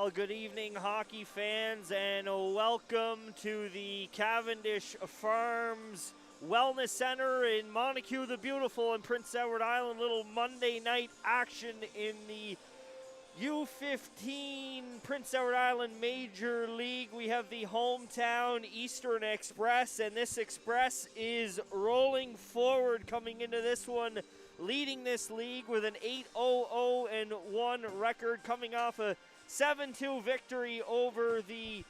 Well, good evening, hockey fans, and welcome to the Cavendish Farms Wellness Center in Montague the Beautiful in Prince Edward Island. Little Monday night action in the U15 Prince Edward Island Major League. We have the hometown Eastern Express, and this Express is rolling forward coming into this one, leading this league with an 8-0-1 record, coming off a 7-2 victory over the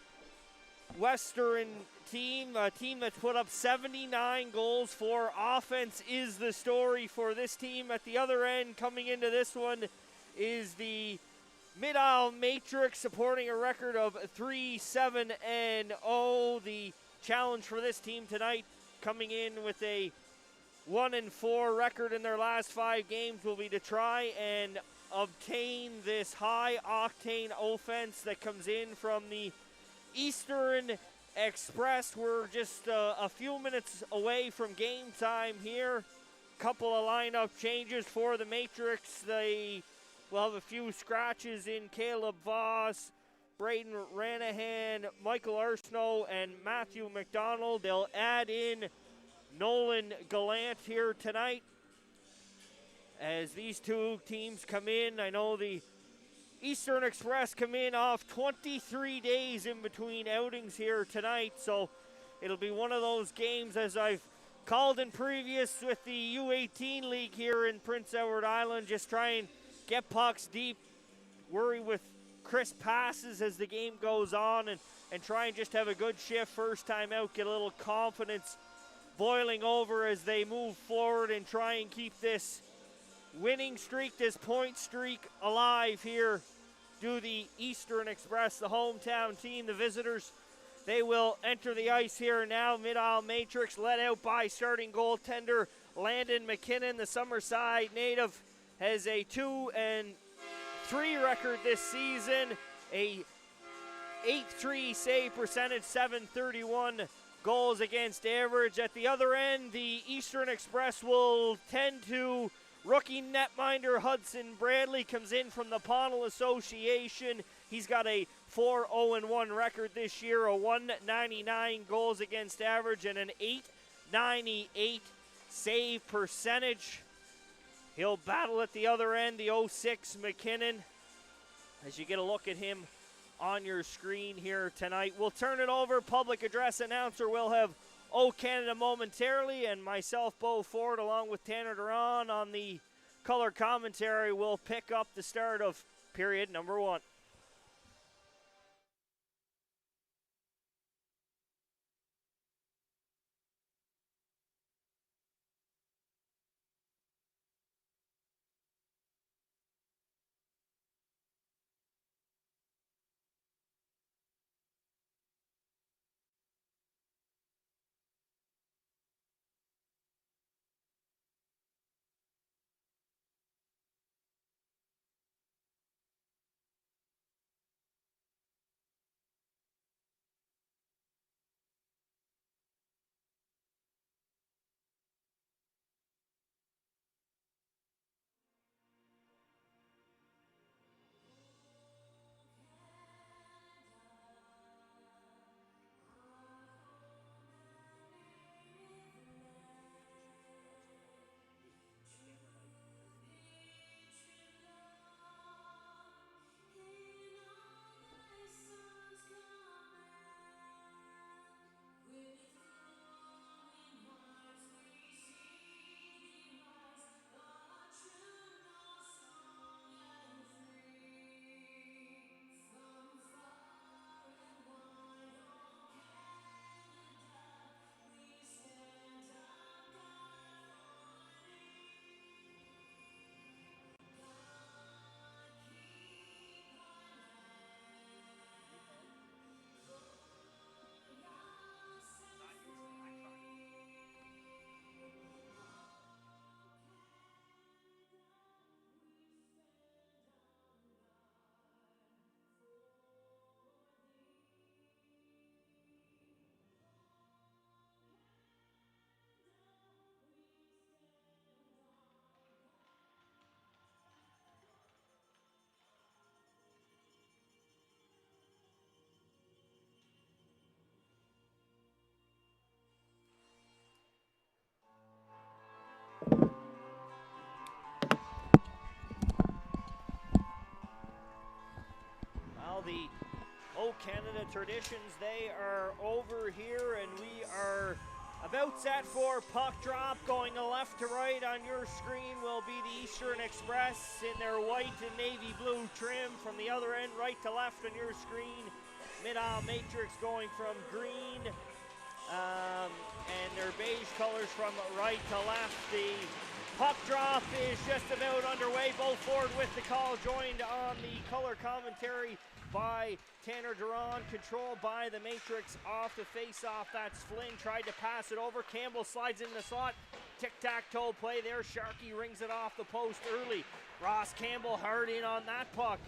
Western team, a team that put up 79 goals. For offense is the story for this team. At the other end, coming into this one, is the Mid-Isle Matrix, supporting a record of 3-7-0. The challenge for this team tonight, coming in with a 1-4 record in their last 5 games, will be to try and obtain this high-octane offense that comes in from the Eastern Express. We're just a few minutes away from game time here. Couple of lineup changes for the Matrix. They will have a few scratches in Caleb Voss, Braden Ranahan, Michael Arsenault, and Matthew McDonald. They'll add in Nolan Gallant here tonight as these two teams come in. I know the Eastern Express come in off 23 days in between outings here tonight, so it'll be one of those games, as I've called in previous with the U18 league here in Prince Edward Island. Just try and get pucks deep, worry with crisp passes as the game goes on, and try and just have a good shift first time out, get a little confidence boiling over as they move forward and try and keep this winning streak, this point streak alive here. Do the Eastern Express, the hometown team. The visitors, they will enter the ice here now. Mid-Isle Matrix led out by starting goaltender Landon McKinnon. The Summerside native has a 2-3 record this season, a 8.3 save percentage, 731 goals against average. At the other end, the Eastern Express will tend to rookie netminder Hudson Bradley, comes in from the Pownal Association. He's got a 4-0-1 record this year, a 199 goals against average, and an 898 save percentage. He'll battle at the other end, the 06 McKinnon, as you get a look at him on your screen here tonight. We'll turn it over. Public address announcer will have O Canada momentarily, and myself, Beau Ford, along with Tanner Duran on the color commentary, will pick up the start of period number 1. traditions. They are over here, and we are about set for puck drop. Going left to right on your screen will be the Eastern Express in their white and navy blue trim. From the other end, right to left on your screen, Mid-Isle Matrix going from green and their beige colors from right to left. The puck drop is just about underway. Both forward with the call, joined on the color commentary by Tanner Duran, controlled by the Matrix off the face-off. That's Flynn, tried to pass it over. Campbell slides in the slot. Tic-tac-toe play there. Sharkey rings it off the post early. Ross Campbell hard in on that puck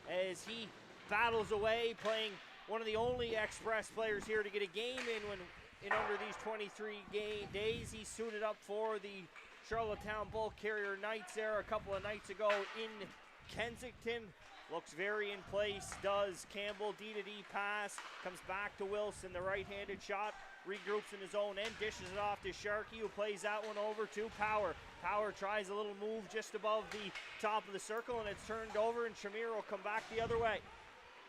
as he battles away, playing one of the only Express players here to get a game in under these 23 days. He suited up for the Charlottetown Bulk Carrier Knights there a couple of nights ago in Kensington. Looks very in place, does Campbell. D-to-D pass, comes back to Wilson, the right-handed shot, regroups in his own end, dishes it off to Sharkey, who plays that one over to Power. Power tries a little move just above the top of the circle, and it's turned over, and Shamir will come back the other way.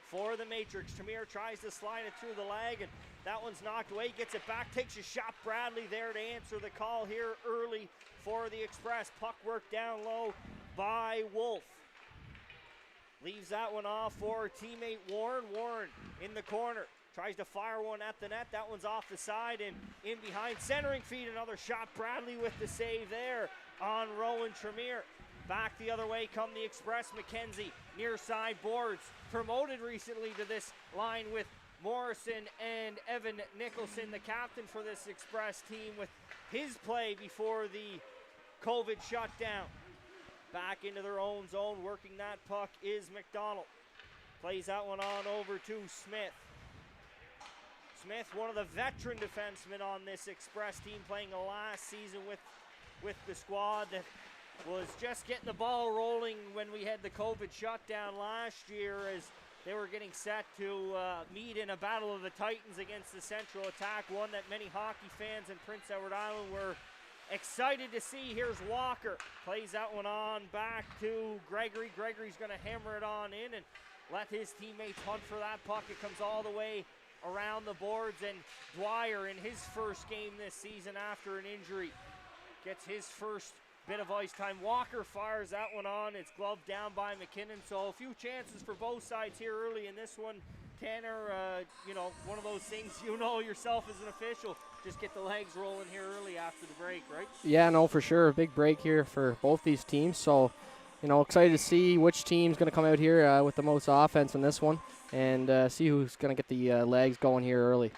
For the Matrix, Shamir tries to slide it through the leg, and that one's knocked away, gets it back, takes a shot. Bradley there to answer the call here early for the Express. Puck work down low by Wolf. Leaves that one off for teammate Warren. Warren in the corner. Tries to fire one at the net. That one's off the side and in behind. Centering feed, another shot. Bradley with the save there on Rowan Tremere. Back the other way come the Express. McKenzie near side boards. Promoted recently to this line with Morrison and Evan Nicholson, the captain for this Express team, with his play before the COVID shutdown. Back into their own zone, working that puck is McDonald. Plays that one on over to Smith. Smith, one of the veteran defensemen on this Express team, playing the last season with the squad that was just getting the ball rolling when we had the COVID shutdown last year, as they were getting set to meet in a battle of the Titans against the Central Attack, one that many hockey fans in Prince Edward Island were excited to see. Here's Walker, plays that one on back to Gregory. Gregory's going to hammer it on in and let his teammates hunt for that puck. It comes all the way around the boards, and Dwyer in his first game this season after an injury gets his first bit of ice time. Walker fires that one on. It's gloved down by McKinnon. So a few chances for both sides here early in this one. Tanner, one of those things, yourself as an official, just get the legs rolling here early after the break, right? Yeah, no, for sure. A big break here for both these teams. So, excited to see which team's going to come out here with the most offense in this one, and see who's going to get the legs going here early.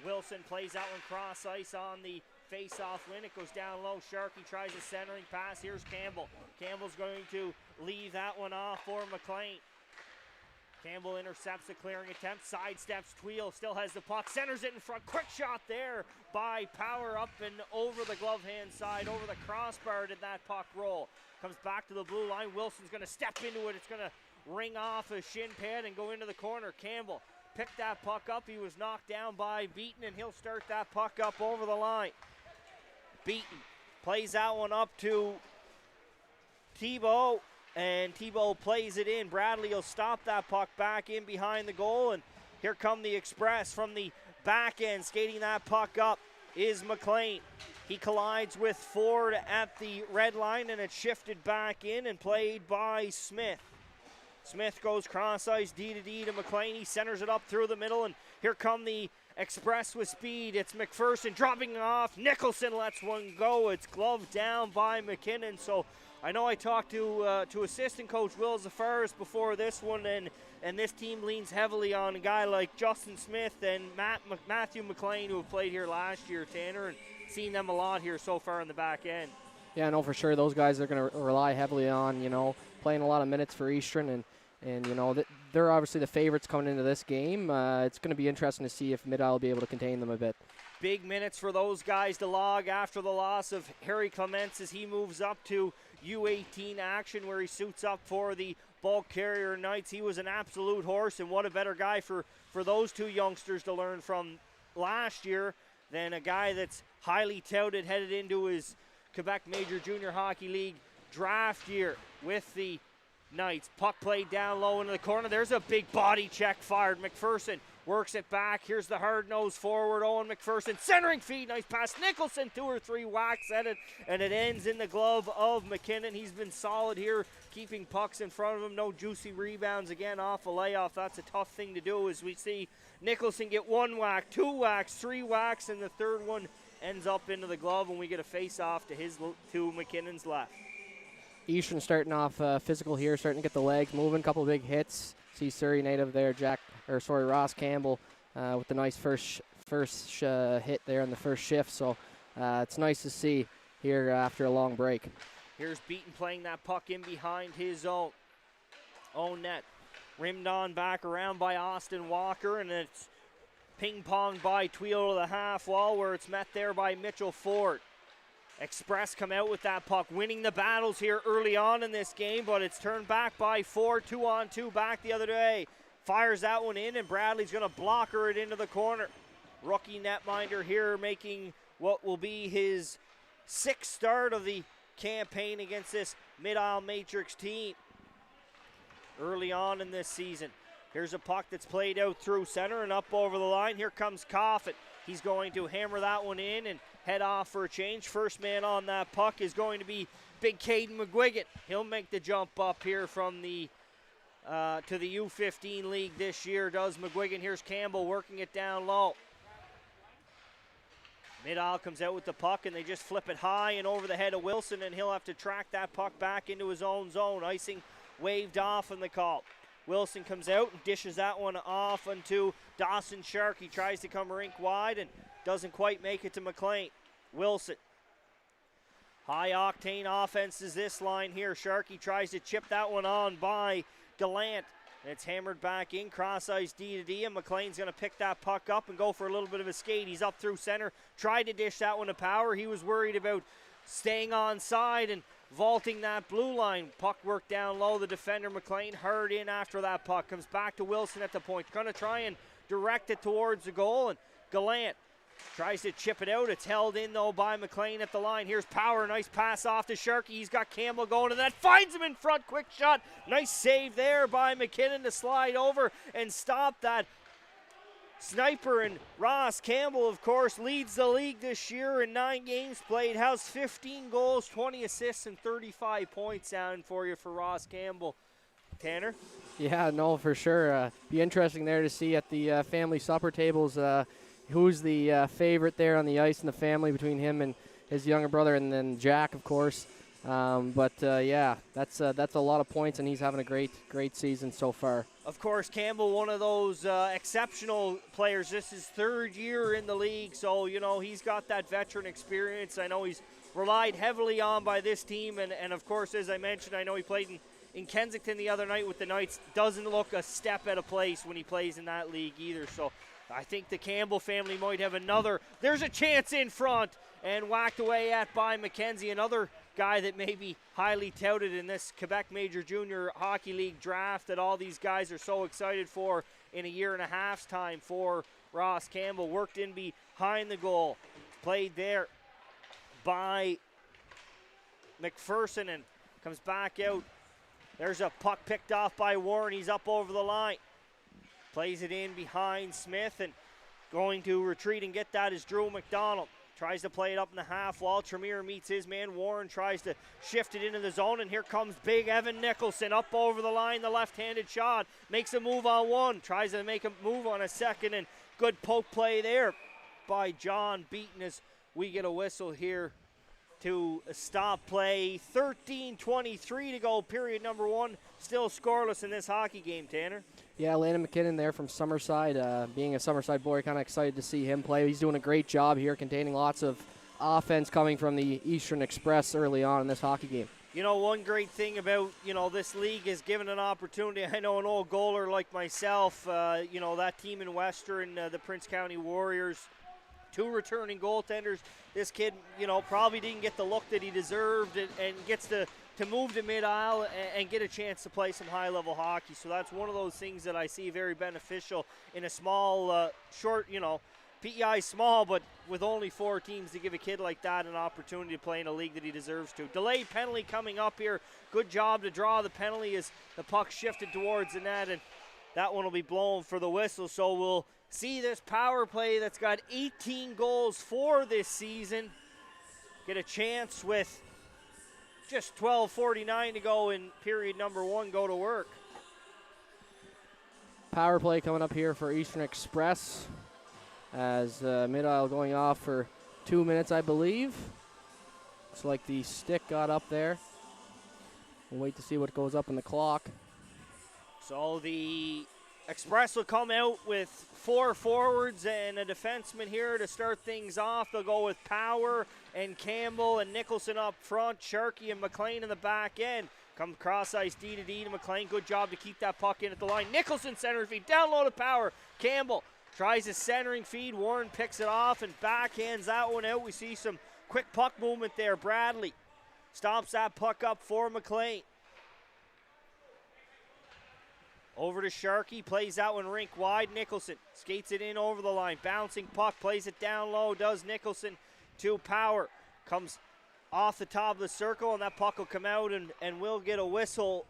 Wilson plays that one cross ice on the face-off win. It goes down low. Sharkey tries a centering pass. Here's Campbell. Campbell's going to leave that one off for McLean. Campbell intercepts the clearing attempt, sidesteps Tweel, still has the puck, centers it in front. Quick shot there by Power, up and over the glove hand side, over the crossbar did that puck roll. Comes back to the blue line. Wilson's going to step into it. It's going to ring off a shin pad and go into the corner. Campbell picked that puck up. He was knocked down by Beaton, and he'll start that puck up over the line. Beaton plays that one up to Thibault, and Thibault plays it in. Bradley will stop that puck back in behind the goal, and here come the Express from the back end. Skating that puck up is McLean. He collides with Ford at the red line, and it's shifted back in and played by Smith. Smith goes cross ice, D-to-D to McLean. He centers it up through the middle, and here come the Express with speed. It's McPherson dropping off. Nicholson lets one go. It's gloved down by McKinnon. So I know I talked to assistant coach Will Zafaris before this one, and this team leans heavily on a guy like Justin Smith and Matthew McLean, who have played here last year, Tanner, and seen them a lot here so far in the back end. Yeah, I know for sure those guys are going to rely heavily on, playing a lot of minutes for Eastern, and they're obviously the favorites coming into this game. It's going to be interesting to see if Mid-Isle will be able to contain them a bit. Big minutes for those guys to log after the loss of Harry Clements as he moves up to U18 action, where he suits up for the Bulk Carrier Knights. He was an absolute horse, and what a better guy for those two youngsters to learn from last year than a guy that's highly touted headed into his Quebec Major Junior Hockey League draft year with the Knights. Puck played down low into the corner. There's a big body check fired. McPherson works it back. Here's the hard nose forward. Owen McPherson centering feed. Nice pass. Nicholson 2 or 3 whacks at it, and it ends in the glove of McKinnon. He's been solid here, keeping pucks in front of him. No juicy rebounds again off a layoff. That's a tough thing to do, as we see Nicholson get 1 whack, 2 whacks, 3 whacks, and the third one ends up into the glove, and we get a face-off to McKinnon's left. Eastern starting off physical here, starting to get the legs moving, couple of big hits. See Surrey native there, Ross Campbell with the nice first hit there in the first shift. So it's nice to see here after a long break. Here's Beaton playing that puck in behind his own net. Rimmed on back around by Austin Walker, and it's ping-ponged by Tweel to the half wall, where it's met there by Mitchell Ford. Express come out with that puck, winning the battles here early on in this game, but it's turned back by Ford, 2-on-2 back the other way. Fires that one in, and Bradley's going to blocker it into the corner. Rookie netminder here making what will be his 6th start of the campaign against this Mid-Isle Matrix team early on in this season. Here's a puck that's played out through center and up over the line. Here comes Coffin. He's going to hammer that one in and head off for a change. First man on that puck is going to be big Caden McGuigan. He'll make the jump up here from the to the U15 league this year, does McGuigan. Here's Campbell working it down low. Mid-Isle comes out with the puck, and they just flip it high and over the head of Wilson, and he'll have to track that puck back into his own zone. Icing waved off in the call. Wilson comes out and dishes that one off onto Dawson Shark. He tries to come rink wide and doesn't quite make it to McLean. Wilson. High-octane offense is this line here. Sharkey tries to chip that one on by Gallant. And it's hammered back in, cross-ice D-to-D, and McLean's going to pick that puck up and go for a little bit of a skate. He's up through center, tried to dish that one to Power. He was worried about staying on side and vaulting that blue line. Puck worked down low. The defender, McLean, hurried in after that puck. Comes back to Wilson at the point. Going to try and direct it towards the goal, and Gallant tries to chip it out. It's held in, though, by McLean at the line. Here's Power. Nice pass off to Sharkey. He's got Campbell going to that. Finds him in front. Quick shot. Nice save there by McKinnon to slide over and stop that sniper. And Ross Campbell, of course, leads the league this year in 9 games played. Has 15 goals, 20 assists, and 35 points down for you for Ross Campbell. Tanner? Yeah, no, for sure. Be interesting there to see at the family supper tables who's the favorite there on the ice in the family between him and his younger brother, and then Jack, of course. Yeah, that's a lot of points, and he's having a great season so far. Of course, Campbell, one of those exceptional players. This is 3rd year in the league, so, you know, he's got that veteran experience. I know he's relied heavily on by this team, and of course, as I mentioned, I know he played in Kensington the other night with the Knights. Doesn't look a step out of place when he plays in that league either, so I think the Campbell family might have another. There's a chance in front, and whacked away at by McKenzie, another guy that may be highly touted in this Quebec Major Junior Hockey League draft that all these guys are so excited for in a year and a half's time for Ross Campbell. Worked in behind the goal. Played there by McPherson and comes back out. There's a puck picked off by Warren. He's up over the line. Plays it in behind Smith, and going to retreat and get that is Drew McDonald. Tries to play it up in the half wall. Tremere meets his man. Warren tries to shift it into the zone, and here comes big Evan Nicholson up over the line. The left-handed shot. Makes a move on one. Tries to make a move on a second, and good poke play there by John Beaton as we get a whistle here to stop play. 13:23 to go, period number 1. Still scoreless in this hockey game, Tanner. Yeah, Landon McKinnon there from Summerside. Being a Summerside boy, kind of excited to see him play. He's doing a great job here, containing lots of offense coming from the Eastern Express early on in this hockey game. You know, one great thing about, this league is given an opportunity. I know an old goaler like myself, that team in Western, the Prince County Warriors, 2 returning goaltenders. This kid, probably didn't get the look that he deserved and gets to move to Mid-Isle and get a chance to play some high-level hockey. So that's one of those things that I see very beneficial in a small, short, PEI small, but with only 4 teams, to give a kid like that an opportunity to play in a league that he deserves to. Delayed penalty coming up here. Good job to draw the penalty as the puck shifted towards the net, and that one will be blown for the whistle. So we'll see this power play that's got 18 goals for this season get a chance with just 12:49 to go in period number 1 go to work. Power play coming up here for Eastern Express as Mid-Isle going off for 2 minutes, I believe. Looks like the stick got up there. We'll wait to see what goes up in the clock. So the Express will come out with 4 forwards and a defenseman here to start things off. They'll go with Power and Campbell and Nicholson up front, Sharkey and McLean in the back end. Come cross ice D to D to McLean. Good job to keep that puck in at the line. Nicholson center feed, down low to Power. Campbell tries his centering feed. Warren picks it off and backhands that one out. We see some quick puck movement there. Bradley stomps that puck up for McLean. Over to Sharkey, plays that one rink wide. Nicholson skates it in over the line. Bouncing puck, plays it down low. Does Nicholson to Power. Comes off the top of the circle, and that puck will come out and we'll get a whistle.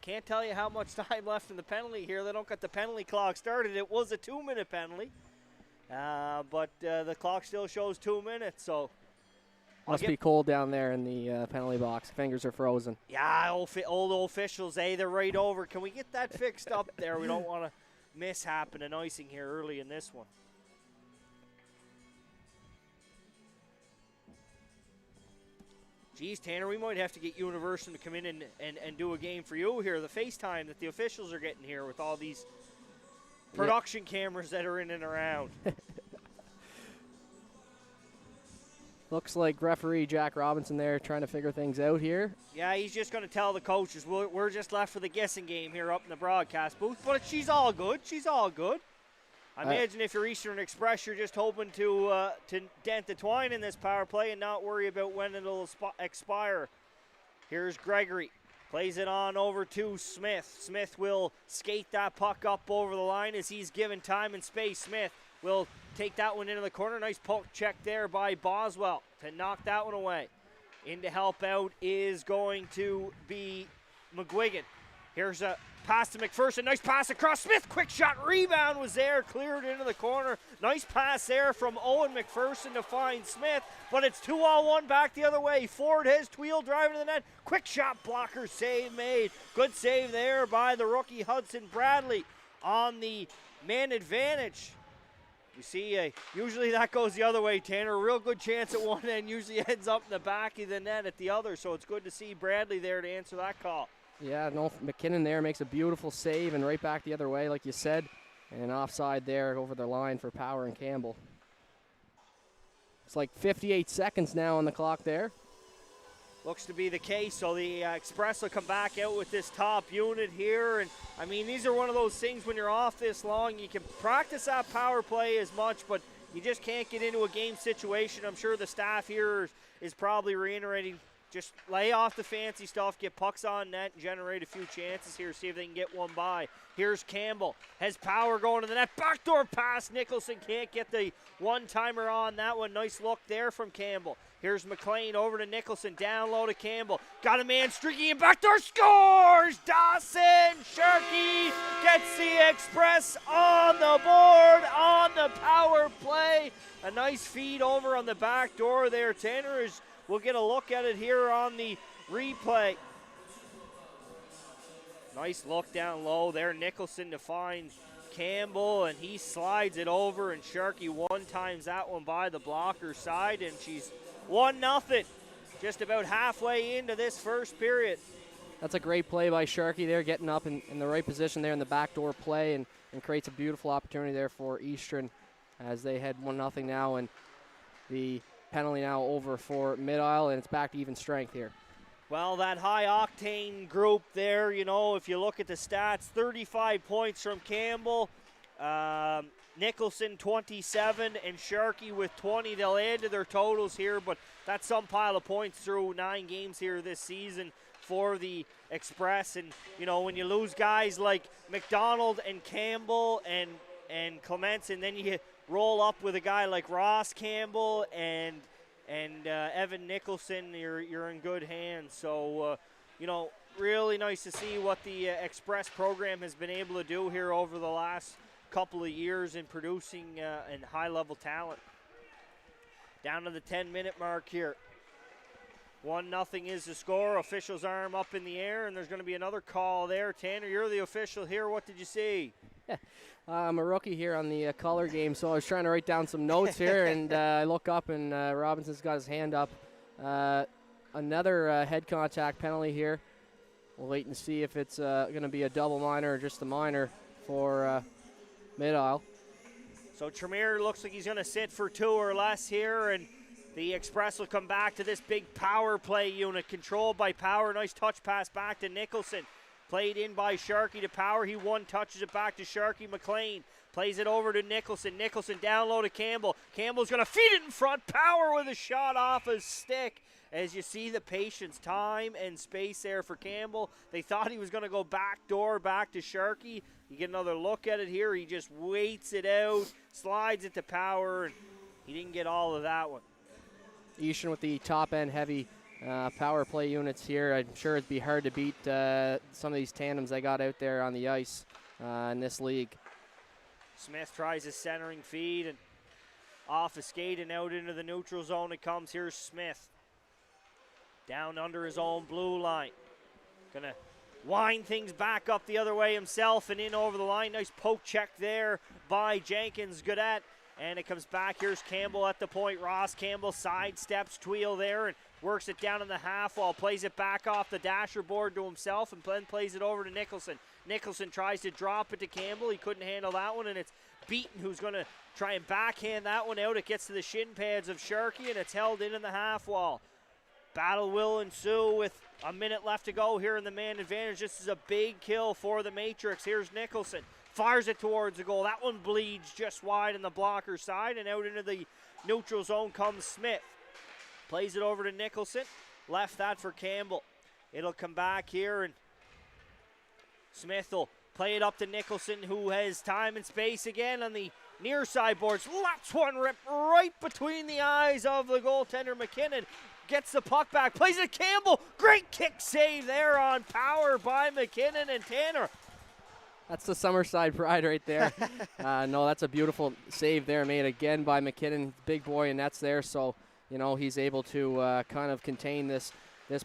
Can't tell you how much time left in the penalty here. They don't get the penalty clock started. It was a 2-minute penalty, but the clock still shows 2 minutes, so. Must be cold down there in the penalty box. Fingers are frozen. Yeah, old officials, they're right over. Can we get that fixed up there? We don't want to miss an icing here early in this one. Geez, Tanner, we might have to get Intermission to come in and do a game for you here. The FaceTime that the officials are getting here with all these production cameras that are in and around. Looks like referee Jack Robinson there trying to figure things out here. Yeah, he's just going to tell the coaches, we're just left for the guessing game here up in the broadcast booth. But she's all good. She's all good. I imagine if you're Eastern Express, you're just hoping to dent the twine in this power play and not worry about when it'll expire. Here's Gregory. Plays it on over to Smith. Smith will skate that puck up over the line as he's given time and space. Smith will take that one into the corner. Nice poke check there by Boswell to knock that one away. In to help out is going to be McGuigan. Here's a pass to McPherson. Nice pass across Smith. Quick shot. Rebound was there. Cleared into the corner. Nice pass there from Owen McPherson to find Smith. But it's 2-on-1 back the other way. Ford has Tweel driving to the net. Quick shot blocker. Save made. Good save there by the rookie Hudson Bradley on the man advantage. You see, usually that goes the other way, Tanner. A real good chance at one end usually ends up in the back of the net at the other, so it's good to see Bradley there to answer that call. Yeah, no, McKinnon there makes a beautiful save and right back the other way, like you said, and offside there over the line for Power and Campbell. It's like 58 seconds now on the clock there. Looks to be the case, so the Express will come back out with this top unit here. And I mean, these are one of those things when you're off this long, you can practice that power play as much, but you just can't get into a game situation. I'm sure the staff here is probably reiterating, just lay off the fancy stuff, get pucks on net, and generate a few chances here, see if they can get one by. Here's Campbell, has Power going to the net, backdoor pass. Nicholson can't get the one-timer on that one. Nice look there from Campbell. Here's McLean over to Nicholson, down low to Campbell. Got a man streaking in backdoor, scores! Dawson Sharkey gets the Express on the board on the power play. A nice feed over on the back door there. Tanner we'll get a look at it here on the replay. Nice look down low there. Nicholson to find Campbell, and he slides it over, and Sharkey one-times that one by the blocker side, and she's 1-0, just about halfway into this first period. That's a great play by Sharkey there, getting up in the right position there in the backdoor play, and creates a beautiful opportunity there for Eastern as they head 1-0 now, and the penalty now over for Mid-Isle, and it's back to even strength here. Well, that high-octane group there, you know, if you look at the stats, 35 points from Campbell, Nicholson 27, and Sharkey with 20. They'll add to their totals here, but that's some pile of points through 9 games here this season for the Express. And, you know, when you lose guys like McDonald and Campbell and Clements, and then you roll up with a guy like Ross Campbell and Evan Nicholson, you're in good hands. So, you know, really nice to see what the Express program has been able to do here over the last couple of years in producing and high-level talent. Down to the 10-minute mark here. 1-0 is the score. Official's arm up in the air, and there's going to be another call there. Tanner, you're the official here. What did you see? I'm a rookie here on the color game, so I was trying to write down some notes here, and I look up, and Robinson's got his hand up. Another head contact penalty here. We'll wait and see if it's going to be a double minor or just a minor for Mid-Isle. So Tremere looks like he's going to sit for 2 or less here, and the Express will come back to this big power play unit controlled by Power. Nice touch pass back to Nicholson. Played in by Sharkey to Power. He touches it back to Sharkey. McLean plays it over to Nicholson. Nicholson down low to Campbell. Campbell's going to feed it in front. Power with a shot off his stick. As you see the patience, time, and space there for Campbell. They thought he was going to go back door, back to Sharkey. You get another look at it here. He just waits it out, slides it to Power, and he didn't get all of that one. Eastern with the top-end heavy power play units here. I'm sure it'd be hard to beat some of these tandems they got out there on the ice in this league. Smith tries his centering feed, and off a skate and out into the neutral zone it comes. Here's Smith. Down under his own blue line. Gonna wind things back up the other way himself and in over the line. Nice poke check there by Jenkins. Good at. And it comes back. Here's Campbell at the point. Ross Campbell sidesteps Tweel there and works it down in the half wall. Plays it back off the dasher board to himself and then plays it over to Nicholson. Nicholson tries to drop it to Campbell. He couldn't handle that one, and it's Beaton who's going to try and backhand that one out. It gets to the shin pads of Sharkey, and it's held in the half wall. Battle will ensue with a minute left to go here in the man advantage. This is a big kill for the Matrix. Here's Nicholson. Fires it towards the goal. That one bleeds just wide on the blocker side, and out into the neutral zone comes Smith. Plays it over to Nicholson. Left that for Campbell. It'll come back here, and Smith will play it up to Nicholson, who has time and space again on the near side boards. Lets one rip right between the eyes of the goaltender McKinnon. Gets the puck back. Plays it to Campbell. Great kick save there on Power by McKinnon and Tanner. That's the Summerside pride right there. No, that's a beautiful save there made again by McKinnon. Big boy, and that's there. So, you know, he's able to kind of contain this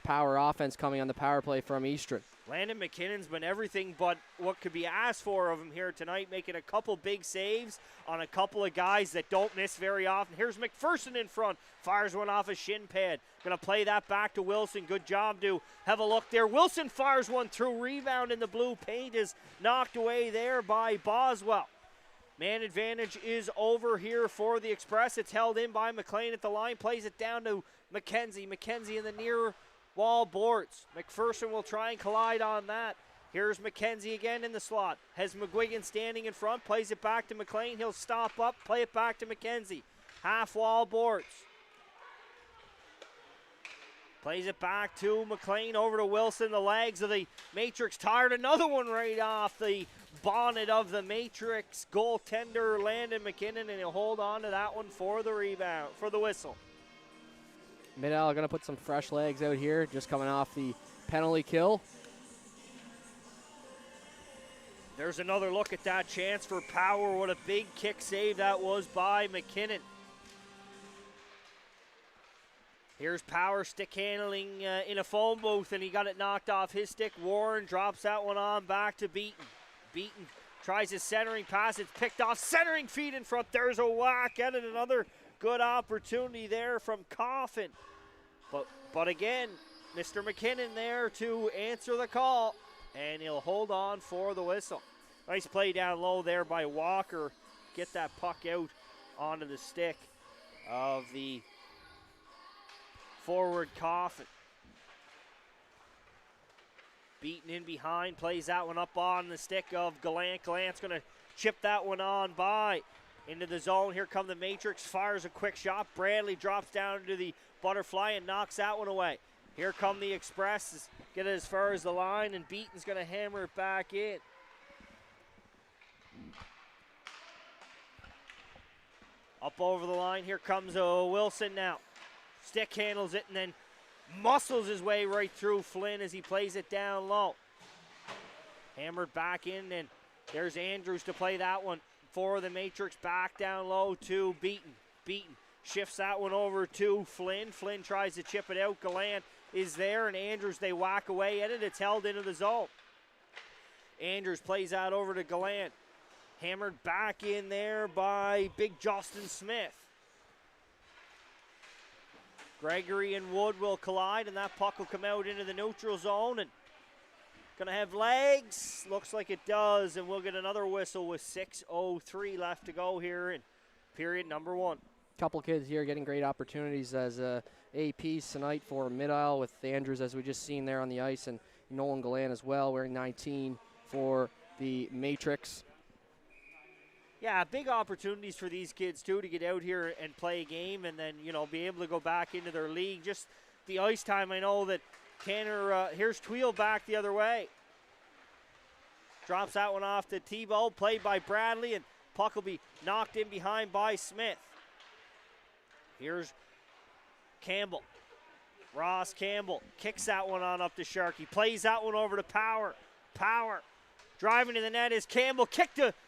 Power offense coming on the power play from Eastern. Landon McKinnon's been everything but what could be asked for of him here tonight, making a couple big saves on a couple of guys that don't miss very often. Here's McPherson in front, fires one off a shin pad. Going to play that back to Wilson. Good job to have a look there. Wilson fires one through, rebound in the blue paint is knocked away there by Boswell. Man advantage is over here for the Express. It's held in by McLean at the line, plays it down to McKenzie. McKenzie in the near wall boards. McPherson will try and collide on that. Here's McKenzie again in the slot. Has McGuigan standing in front. Plays it back to McLean. He'll stop up. Play it back to McKenzie. Half wall boards. Plays it back to McLean over to Wilson. The legs of the Matrix tired. Another one right off the bonnet of the Matrix goaltender Landon McKinnon, and he'll hold on to that one for the rebound, for the whistle. Mid-Isle going to put some fresh legs out here, just coming off the penalty kill. There's another look at that chance for Power. What a big kick save that was by McKinnon. Here's Power stick handling in a phone booth, and he got it knocked off his stick. Warren drops that one on back to Beaton. Beaton tries his centering pass. It's picked off. Centering feed in front. There's a whack at it. Another good opportunity there from Coffin. But again, Mr. McKinnon there to answer the call, and he'll hold on for the whistle. Nice play down low there by Walker. Get that puck out onto the stick of the forward Coffin. Beaten in behind, plays that one up on the stick of Gallant. Gallant's going to chip that one on by into the zone. Here come the Matrix, fires a quick shot. Bradley drops down into the butterfly and knocks that one away. Here come the Express, get it as far as the line, and Beaton's going to hammer it back in. Up over the line, here comes Wilson now. Stick handles it and then muscles his way right through Flynn as he plays it down low. Hammered back in, and there's Andrews to play that one for the Matrix. Back down low to Beaton. Beaton shifts that one over to Flynn. Flynn tries to chip it out. Gallant is there, and Andrews, they whack away at it. It's held into the zone. Andrews plays that over to Gallant. Hammered back in there by big Justin Smith. Gregory and Wood will collide, and that puck will come out into the neutral zone. And gonna have legs. Looks like it does, and we'll get another whistle with 6:03 left to go here in period number 1. Couple kids here getting great opportunities as APs tonight for Mid-Isle with Andrews, as we just seen there on the ice, and Nolan Gallant as well, wearing 19 for the Matrix. Yeah, big opportunities for these kids, too, to get out here and play a game and then, be able to go back into their league. Just the ice time, I know that Tanner, here's Tweel back the other way. Drops that one off to Tebow, played by Bradley, and puck will be knocked in behind by Smith. Here's Campbell. Ross Campbell kicks that one on up to Sharkey. Plays that one over to Power. Power driving to the net is Campbell.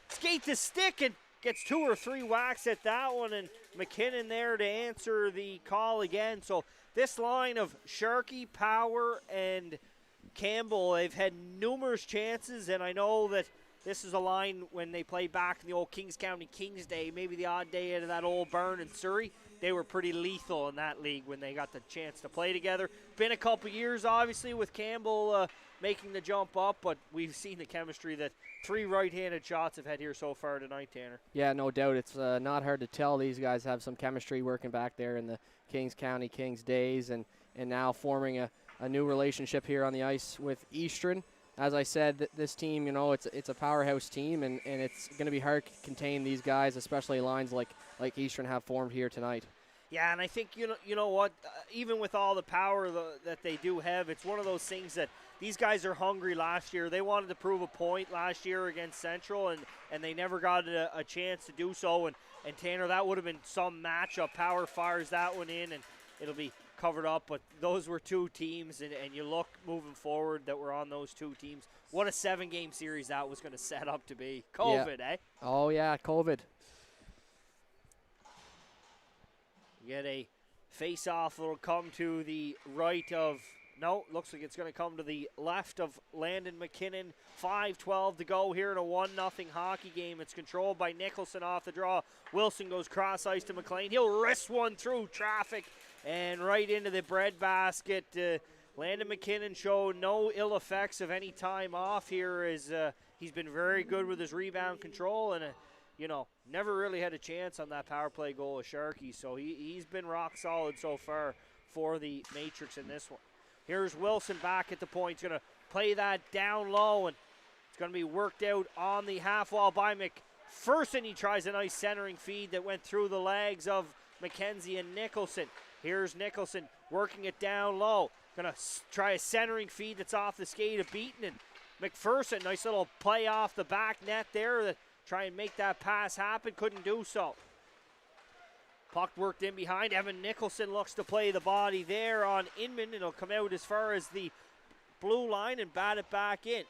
Skate to stick and gets 2 or 3 whacks at that one. And McKinnon there to answer the call again. So this line of Sharkey, Power, and Campbell, they've had numerous chances. And I know that this is a line when they play back in the old Kings County Kings Day, maybe the odd day out of that old Burn in Surrey. They were pretty lethal in that league when they got the chance to play together. Been a couple years, obviously, with Campbell making the jump up, but we've seen the chemistry that 3 right-handed shots have had here so far tonight, Tanner. Yeah, no doubt. It's not hard to tell these guys have some chemistry working back there in the Kings County Kings days, and now forming a new relationship here on the ice with Eastern. As I said, this team, it's a powerhouse team, and it's going to be hard to contain these guys, especially lines like Eastern have formed here tonight. Yeah, and I think, you know what, even with all the power that they do have, it's one of those things that these guys are hungry last year. They wanted to prove a point last year against Central, and they never got a chance to do so. And Tanner, that would have been some matchup. Power fires that one in, and it'll be covered up. But those were 2 teams, and you look moving forward that we're on those 2 teams. What a 7-game series that was going to set up to be. COVID, yeah. eh? Oh, yeah, COVID. You get a face-off that'll come to the right of, no, looks like it's going to come to the left of Landon McKinnon. 5:12 to go here in a 1-0 hockey game. It's controlled by Nicholson off the draw. Wilson goes cross-ice to McLean. He'll wrist one through traffic and right into the breadbasket. Landon McKinnon showed no ill effects of any time off here, as he's been very good with his rebound control, and never really had a chance on that power play goal of Sharkey. So he's been rock solid so far for the Matrix in this one. Here's Wilson back at the point. He's going to play that down low, and it's going to be worked out on the half wall by McPherson. He tries a nice centering feed that went through the legs of McKenzie and Nicholson. Here's Nicholson working it down low. Going to try a centering feed that's off the skate of Beaton, and McPherson, nice little play off the back net there to try and make that pass happen. Couldn't do so. Puck worked in behind. Evan Nicholson looks to play the body there on Inman. It'll come out as far as the blue line and bat it back in.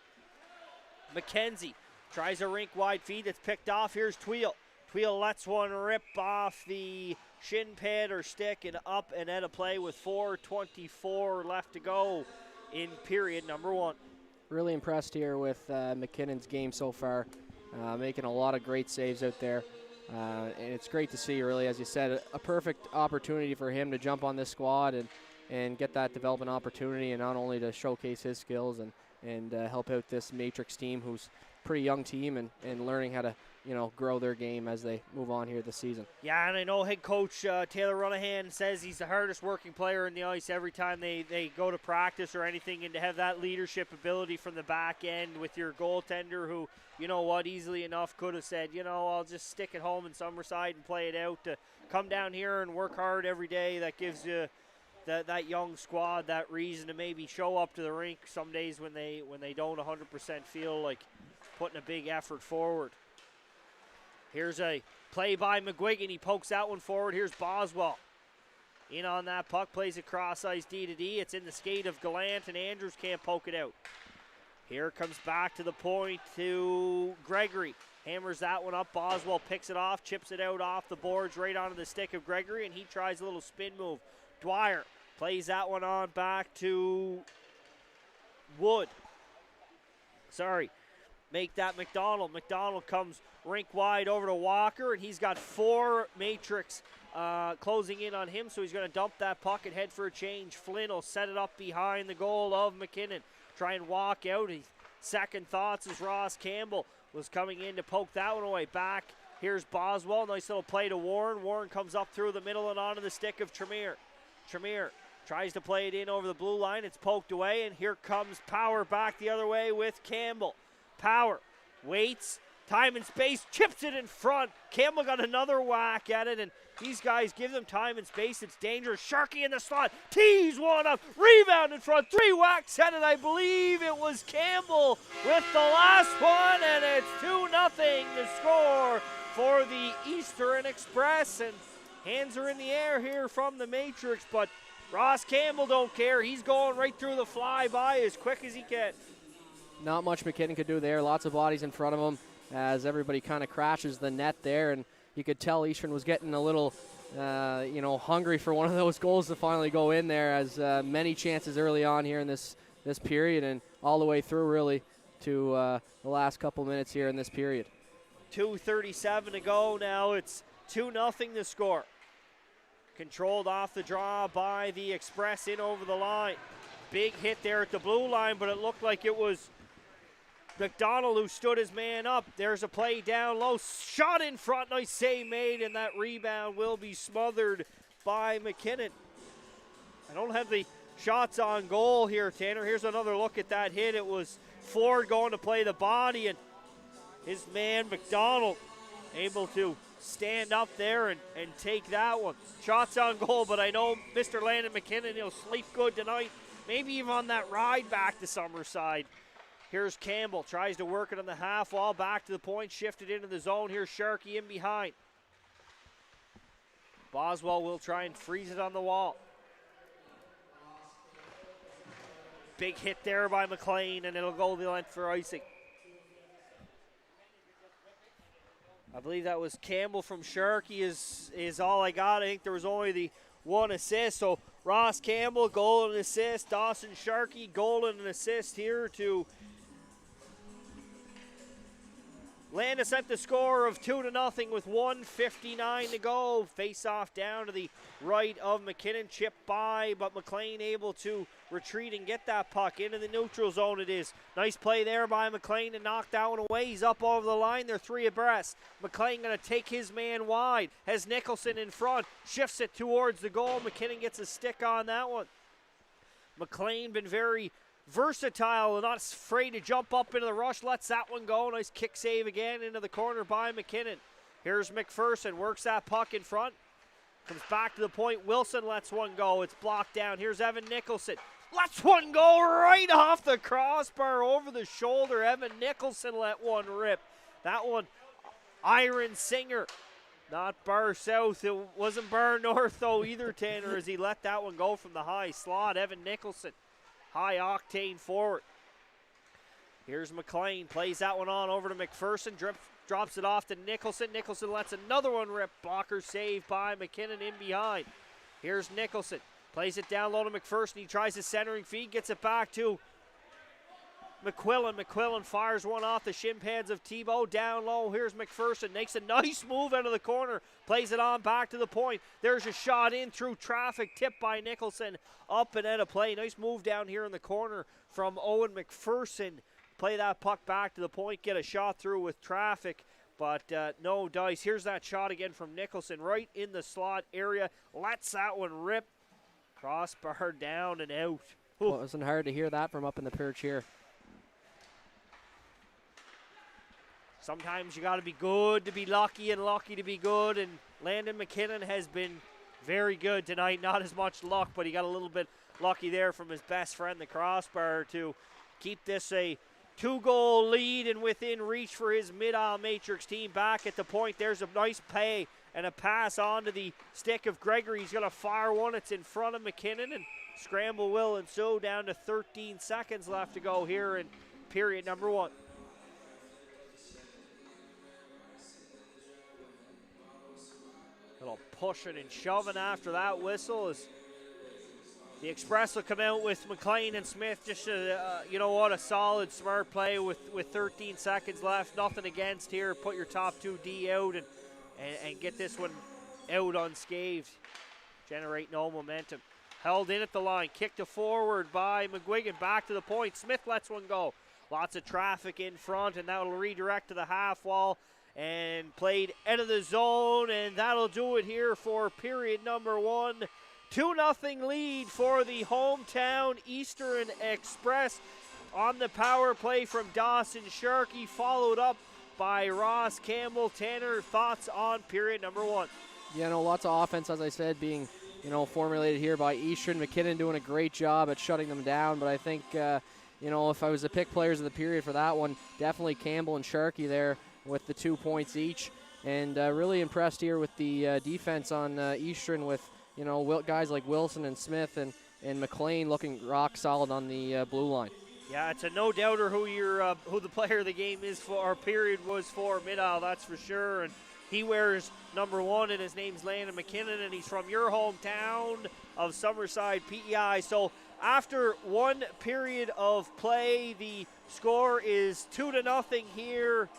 McKenzie tries a rink-wide feed that's picked off. Here's Tweel. Tweel lets one rip off the shin pad or stick and up and at a play with 4:24 left to go in period number 1. Really impressed here with McKinnon's game so far, making a lot of great saves out there. And it's great to see, really, as you said, a perfect opportunity for him to jump on this squad and get that development opportunity, and not only to showcase his skills and help out this Matrix team, who's a pretty young team and learning how to grow their game as they move on here this season. Yeah, and I know head coach Taylor Runahan says he's the hardest working player in the ice every time they go to practice or anything, and to have that leadership ability from the back end with your goaltender who, easily enough could have said, I'll just stick at home in Summerside and play it out, to come down here and work hard every day. That gives you that young squad that reason to maybe show up to the rink some days when they don't 100% feel like putting a big effort forward. Here's a play by McGuigan. He pokes that one forward. Here's Boswell. In on that puck, plays it cross ice D to D. It's in the skate of Gallant, and Andrews can't poke it out. Here comes back to the point to Gregory. Hammers that one up. Boswell picks it off, chips it out off the boards right onto the stick of Gregory, and he tries a little spin move. Dwyer plays that one on back to Wood. Make that McDonald. McDonald comes rink wide over to Walker, and he's got 4 Matrix closing in on him, so he's going to dump that puck and head for a change. Flynn will set it up behind the goal of McKinnon. Try and walk out. Second thoughts as Ross Campbell was coming in to poke that one away. Back, here's Boswell. Nice little play to Warren. Warren comes up through the middle and onto the stick of Tremere. Tremere tries to play it in over the blue line. It's poked away, and here comes Power back the other way with Campbell. Power waits, time and space, chips it in front. Campbell got another whack at it, and these guys give them time and space. It's dangerous. Sharkey in the slot, tees one up, rebound in front, 3 whacks at it. I believe it was Campbell with the last one, and it's 2-0 the score for the Eastern Express, and hands are in the air here from the Matrix, but Ross Campbell don't care. He's going right through the flyby as quick as he can. Not much McKinnon could do there. Lots of bodies in front of him as everybody kind of crashes the net there, and you could tell Eastern was getting a little, hungry for one of those goals to finally go in there, as many chances early on here in this period and all the way through really to the last couple minutes here in this period. 2:37 to go now. It's 2-0 the score. Controlled off the draw by the Express in over the line. Big hit there at the blue line, but it looked like it was McDonald who stood his man up. There's a play down low. Shot in front. Nice save made, and that rebound will be smothered by McKinnon. I don't have the shots on goal here, Tanner. Here's another look at that hit. It was Ford going to play the body, and his man McDonald able to stand up there and take that one. Shots on goal, but I know Mr. Landon McKinnon, he'll sleep good tonight. Maybe even on that ride back to Summerside. Here's Campbell, tries to work it on the half wall, back to the point, shifted into the zone. Here's Sharkey in behind. Boswell will try and freeze it on the wall. Big hit there by McLean, and it'll go the length for icing. I believe that was Campbell from Sharkey is all I got. I think there was only the 1 assist. So Ross Campbell, goal and assist. Dawson Sharkey, goal and an assist here to land us at the score of 2-0 with 1:59 to go. Face off down to the right of McKinnon, chipped by, but McLean able to retreat and get that puck into the neutral zone. It is nice play there by McLean to knock that one away. He's up over the line. They're 3 abreast. McLean going to take his man wide. Has Nicholson in front, shifts it towards the goal. McKinnon gets a stick on that one. McLean been very versatile and not afraid to jump up into the rush. Lets that one go. Nice kick save again into the corner by McKinnon. Here's McPherson, works that puck in front. Comes back to the point. Wilson lets one go. It's blocked down. Here's Evan Nicholson. Lets one go right off the crossbar over the shoulder. Evan Nicholson let one rip. That one, Iron Singer. Not bar south. It wasn't bar north though either, Tanner, as he let that one go from the high slot. Evan Nicholson, high octane forward. Here's McLean, plays that one on over to McPherson, drops it off to Nicholson. Nicholson lets another one rip. Blocker saved by McKinnon in behind. Here's Nicholson, plays it down low to McPherson. He tries his centering feed, gets it back to McQuillan. McQuillan fires one off the shin pads of Tebow. Down low, here's McPherson. Makes a nice move out of the corner. Plays it on back to the point. There's a shot in through traffic. Tipped by Nicholson. Up and out of play. Nice move down here in the corner from Owen McPherson. Play that puck back to the point. Get a shot through with traffic. But no dice. Here's that shot again from Nicholson. Right in the slot area. Lets that one rip. Crossbar down and out. Well, it wasn't hard to hear that from up in the perch here. Sometimes you got to be good to be lucky and lucky to be good, and Landon McKinnon has been very good tonight. Not as much luck, but he got a little bit lucky there from his best friend, the crossbar, to keep this a 2-goal lead and within reach for his Mid-Isle Matrix team. Back at the point, there's a nice play and a pass onto the stick of Gregory. He's going to fire one. It's in front of McKinnon, and scramble will ensue. Down to 13 seconds left to go here in period number 1. Little pushing and shoving after that whistle as the Express will come out with McLean and Smith. Just, you know what, a solid, smart play with 13 seconds left. Nothing against here. Put your top 2D out and get this one out unscathed. Generate no momentum. Held in at the line. Kicked to forward by McGuigan. Back to the point. Smith lets one go. Lots of traffic in front, and that'll redirect to the half wall. And played out of the zone, and that'll do it here for period number 1. 2-0 lead for the hometown Eastern Express on the power play from Dawson Sharkey, followed up by Ross Campbell. Tanner, thoughts on period number 1? Yeah, no, lots of offense, as I said, being formulated here by Eastern. McKinnon doing a great job at shutting them down, but I think, if I was to pick players of the period for that one, definitely Campbell and Sharkey there with the 2 points each. And really impressed here with the defense on Eastern with, guys like Wilson and Smith and McLean looking rock solid on the blue line. Yeah, it's a no-doubter who the player of the game is for, or period was for Mid-Isle, that's for sure. And he wears number 1, and his name's Landon McKinnon, and he's from your hometown of Summerside, PEI. So after 1 period of play, the score is 2-0 here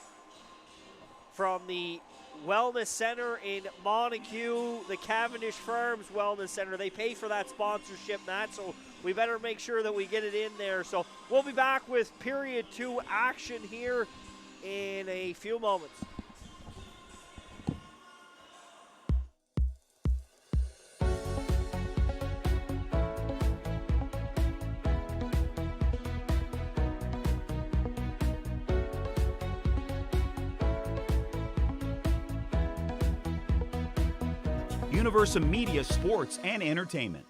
from the Wellness Center in Montague, the Cavendish Farms Wellness Center. They pay for that sponsorship, Matt, so we better make sure that we get it in there. So we'll be back with period 2 action here in a few moments. Universum Media Sports and Entertainment.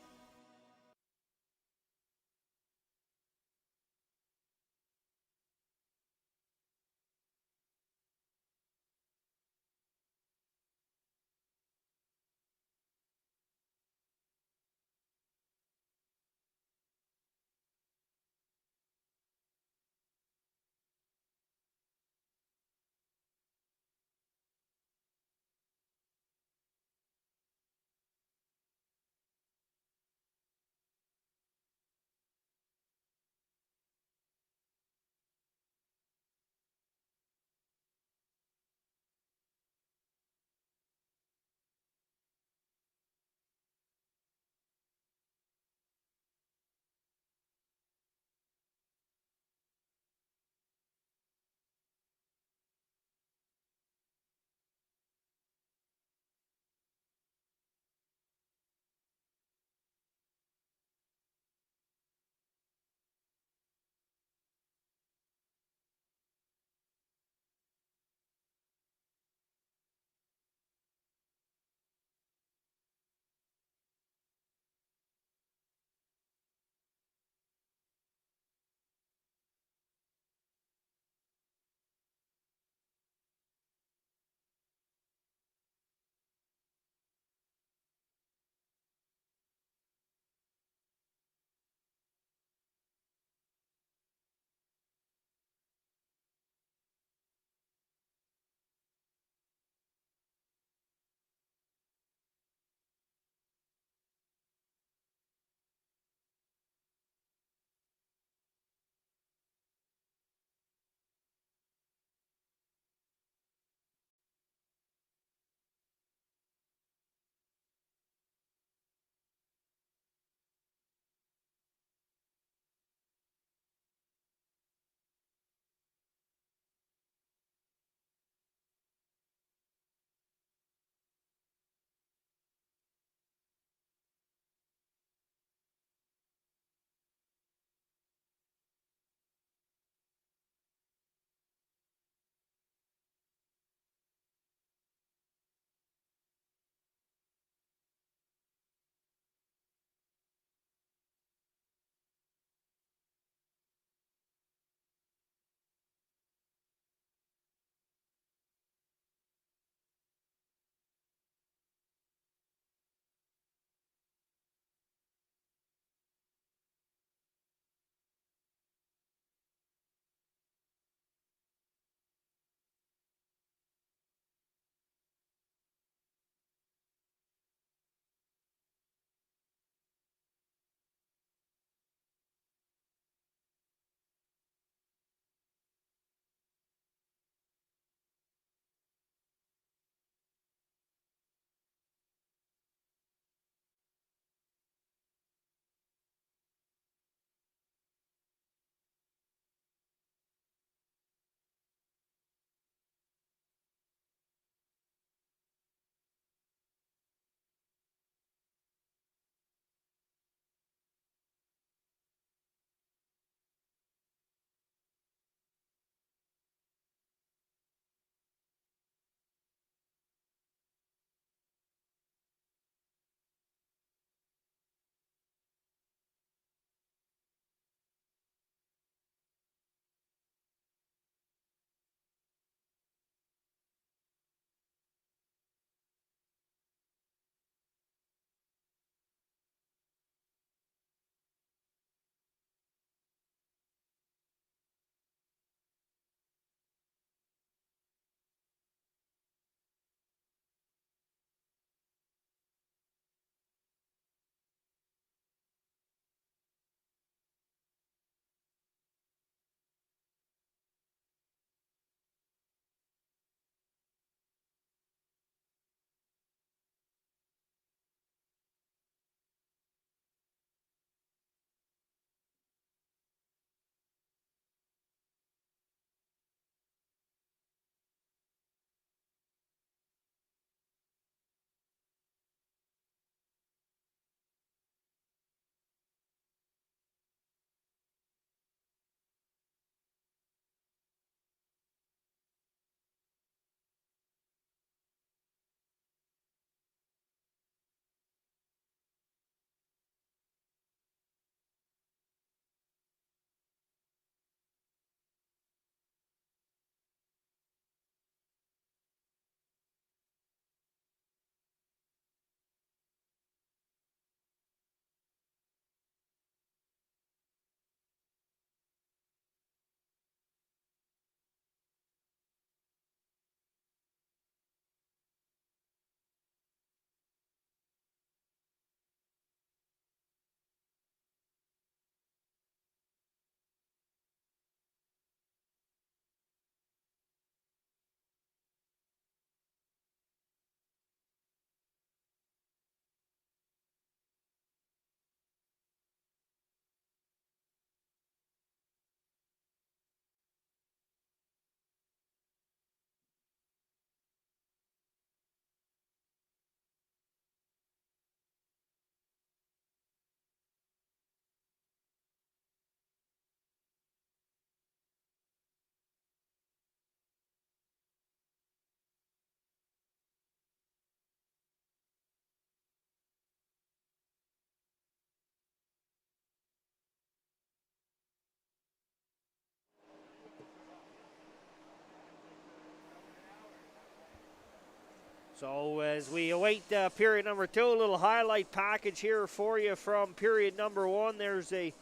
So as we await period number 2, a little highlight package here for you from period number 1. There's a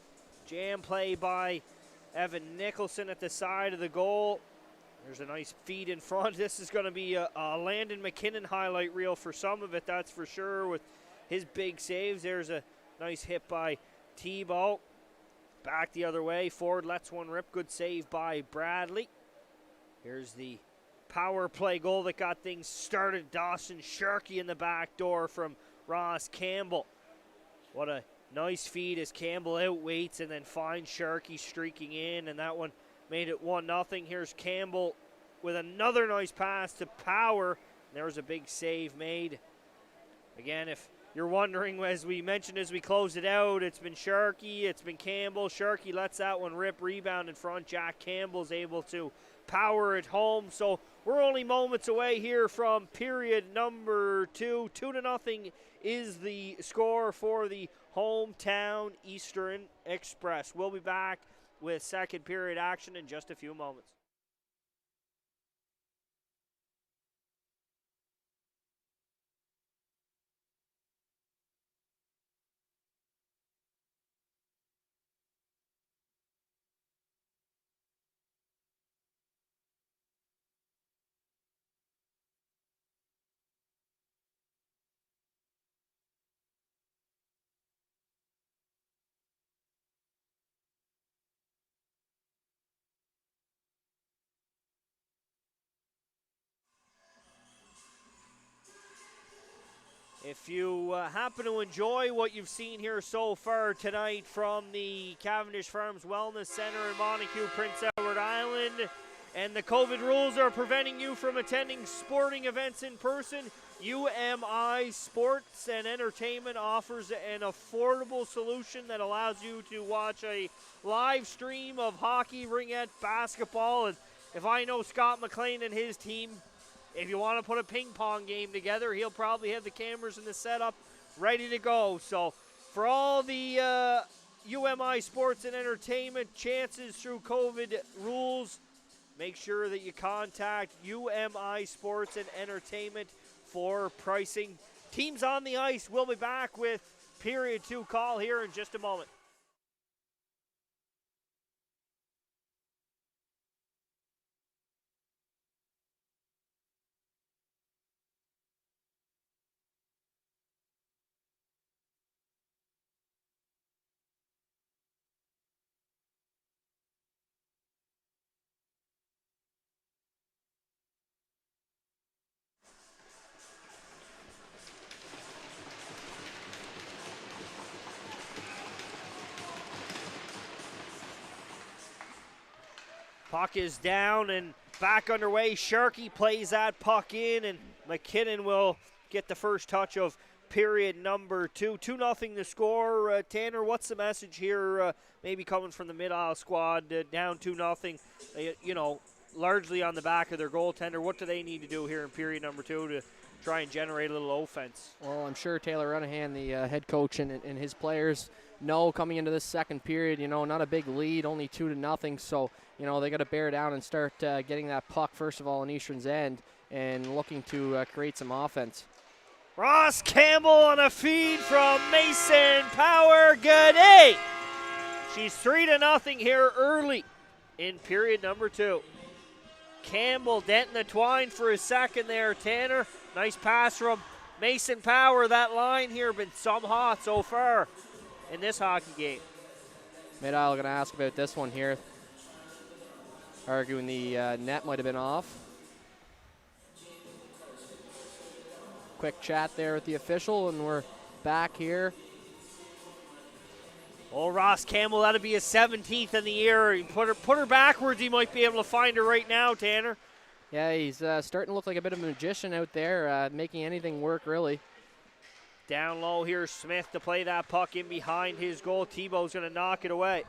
jam play by Evan Nicholson at the side of the goal. There's a nice feed in front. This is going to be a Landon McKinnon highlight reel for some of it, that's for sure, with his big saves. There's a nice hit by Tebow. Back the other way. Ford lets one rip. Good save by Bradley. Here's the power play goal that got things started. Dawson Sharkey in the back door from Ross Campbell. What a nice feed as Campbell outweights and then finds Sharkey streaking in, and that one made it 1-0. Here's Campbell with another nice pass to Power. There was a big save made. Again, if you're wondering, as we mentioned as we close it out, it's been Sharkey, it's been Campbell. Sharkey lets that one rip, rebound in front. Jack Campbell's able to power it home. So we're only moments away here from period number 2. 2-0 is the score for the hometown Eastern Express. We'll be back with second period action in just a few moments. If you happen to enjoy what you've seen here so far tonight from the Cavendish Farms Wellness Center in Montague, Prince Edward Island, and the COVID rules are preventing you from attending sporting events in person, UMI Sports and Entertainment offers an affordable solution that allows you to watch a live stream of hockey, ringette, basketball, and if I know Scott McLean and his team, if you want to put a ping pong game together, he'll probably have the cameras and the setup ready to go. So for all the UMI Sports and Entertainment chances through COVID rules, make sure that you contact UMI Sports and Entertainment for pricing. Teams on the ice. We'll be back with period 2 call here in just a moment. Puck is down and back underway. Sharkey plays that puck in, and McKinnon will get the first touch of period number 2. 2-0 the score. Tanner, what's the message here? Maybe coming from the Mid-Isle squad, down 2-0, largely on the back of their goaltender. What do they need to do here in period number 2 to try and generate a little offense? Well, I'm sure Taylor Renahan, the head coach, and his players know coming into this second period, not a big lead, only 2-0. So, they got to bear down and start getting that puck, first of all, in Eastern's end and looking to create some offense. Ross Campbell on a feed from Mason Power. Good day. She's 3-0 here early in period number 2. Campbell denting the twine for his second there, Tanner. Nice pass from Mason Power. That line here been some hot so far in this hockey game. Mid-Isle going to ask about this one here. Arguing the net might have been off. Quick chat there with the official, and we're back here. Oh, Ross Campbell, that'll be his 17th in the year. Put her backwards. He might be able to find her right now, Tanner. Yeah, he's starting to look like a bit of a magician out there, making anything work, really. Down low here, Smith to play that puck in behind his goal. Tebow's going to knock it away.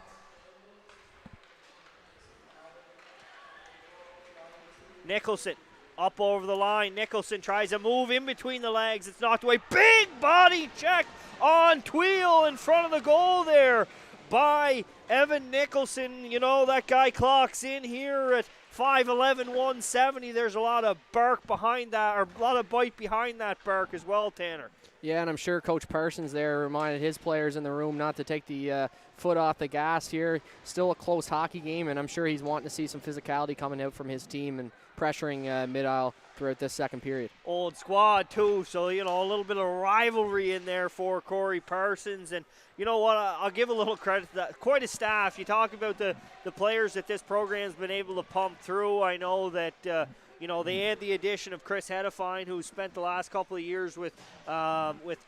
Nicholson up over the line. Nicholson tries a move in between the legs. It's knocked away. Big body check on Tweel in front of the goal there by Evan Nicholson. That guy clocks in here at 5'11", 170. There's a lot of bark behind that, or a lot of bite behind that bark as well, Tanner. Yeah, and I'm sure Coach Parsons there reminded his players in the room not to take the foot off the gas here. Still a close hockey game, and I'm sure he's wanting to see some physicality coming out from his team and pressuring mid-aisle throughout this second period. Old squad, too, so, you know, a little bit of rivalry in there for Corey Parsons. And you know what, I'll give a little credit to that. Quite a staff. You talk about the players that this program's been able to pump through. I know that, you know, they had the addition of Chris Hedefine, who spent the last couple of years with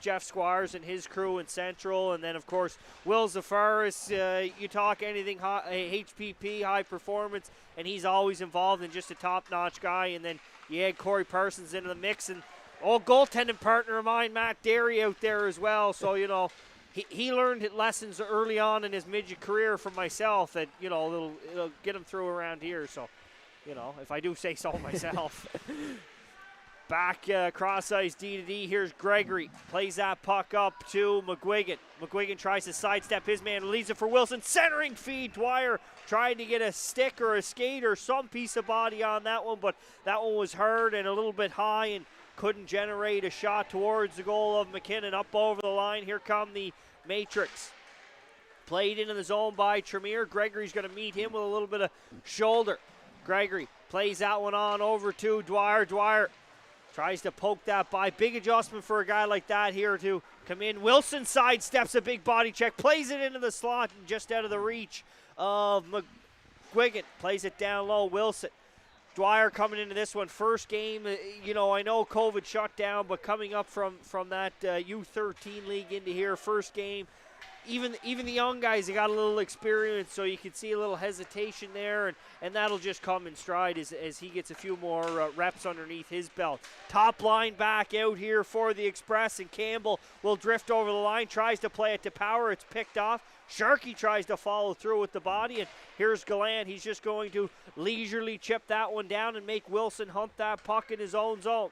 Jeff Squires and his crew in Central. And then, of course, Will Zafaris. You talk anything HPP, high performance, and he's always involved and just a top-notch guy. And then you had Corey Parsons into the mix. And old goaltending partner of mine, Matt Derry, out there as well. So, you know, he learned lessons early on in his midget career from myself that, you know, it'll get him through around here. So, you know, if I do say so myself. Back cross ice D to D. Here's Gregory. Plays that puck up to McGuigan. McGuigan tries to sidestep his man. Leaves it for Wilson. Centering feed. Dwyer tried to get a stick or a skate or some piece of body on that one, but that one was hard and a little bit high and couldn't generate a shot towards the goal of McKinnon. Up over the line. Here come the Matrix. Played into the zone by Tremere. Gregory's going to meet him with a little bit of shoulder. Gregory plays that one on over to Dwyer. Dwyer tries to poke that by. Big adjustment for a guy like that here to come in. Wilson sidesteps a big body check. Plays it into the slot and just out of the reach of McGuigan. Plays it down low. Wilson. Dwyer coming into this one. First game, you know, I know COVID shut down, but coming up from that U13 league into here, first game. Even the young guys, they got a little experience, so you can see a little hesitation there, and that'll just come in stride as he gets a few more reps underneath his belt. Top line back out here for the Express, and Campbell will drift over the line, tries to play it to Power. It's picked off. Sharkey tries to follow through with the body, and here's Gallant. He's just going to leisurely chip that one down and make Wilson hunt that puck in his own zone.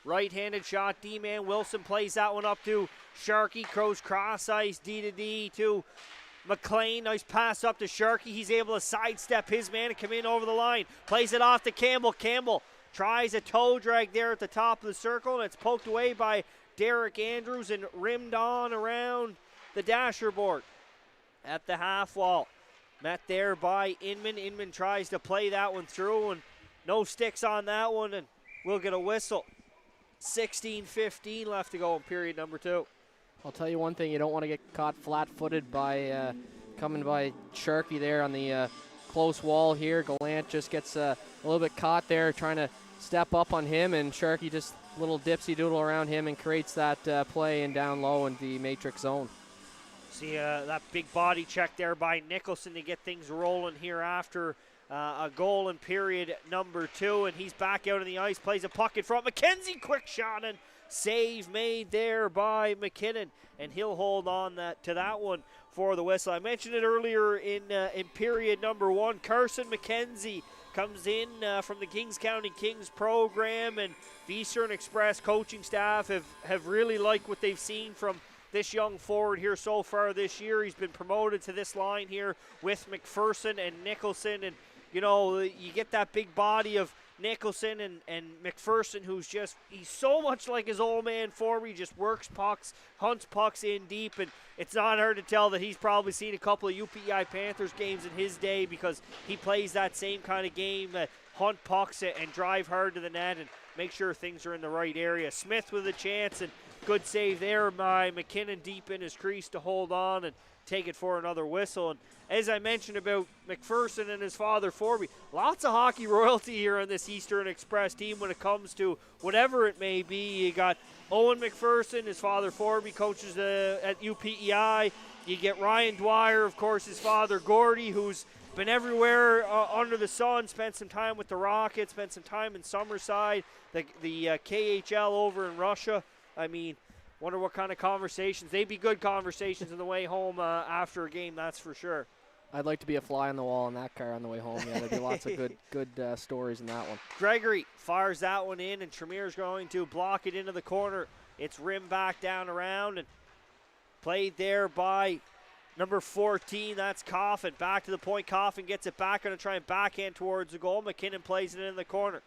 Right-handed shot, D-man. Wilson plays that one up to Sharkey. Crows cross ice, D to D to McLean. Nice pass up to Sharkey. He's able to sidestep his man and come in over the line. Plays it off to Campbell. Campbell tries a toe drag there at the top of the circle, and it's poked away by Derek Andrews and rimmed on around the dasher board at the half wall. Met there by Inman. Inman tries to play that one through, and no sticks on that one, and we'll get a whistle. 16-15 left to go in period number 2. I'll tell you one thing, you don't want to get caught flat-footed by coming by Sharkey there on the close wall here. Gallant just gets a little bit caught there trying to step up on him, and Sharkey just a little dipsy-doodle around him and creates that play and down low in the matrix zone. See that big body check there by Nicholson to get things rolling here after a goal in period number 2, and he's back out on the ice, plays a puck in front. McKenzie, quick shot, and save made there by McKinnon, and he'll hold on to that one for the whistle. I mentioned it earlier in period number 1. Carson McKenzie comes in from the Kings County Kings program, and the Eastern Express coaching staff have really liked what they've seen from this young forward here so far this year. He's been promoted to this line here with McPherson and Nicholson, and you know, you get that big body of Nicholson and McPherson, he's so much like his old man forward. He just works pucks, hunts pucks in deep, and it's not hard to tell that he's probably seen a couple of UPEI Panthers games in his day, because he plays that same kind of game, hunt pucks and drive hard to the net and make sure things are in the right area. Smith with a chance, and good save there by McKinnon deep in his crease to hold on and take it for another whistle. And as I mentioned about McPherson and his father Forby, lots of hockey royalty here on this Eastern Express team when it comes to whatever it may be. You got Owen McPherson, his father Forby, coaches at UPEI. You get Ryan Dwyer, of course, his father Gordy, who's been everywhere under the sun, spent some time with the Rockets, spent some time in Summerside, the KHL over in Russia. I mean, wonder what kind of conversations. They'd be good conversations on the way home after a game, that's for sure. I'd like to be a fly on the wall in that car on the way home. Yeah, there'd be lots of good stories in that one. Gregory fires that one in, and Tremere's going to block it into the corner. It's rimmed back down around and played there by Number 14, that's Coffin. Back to the point. Coffin gets it back. Going to try and backhand towards the goal. McKinnon plays it in the corner.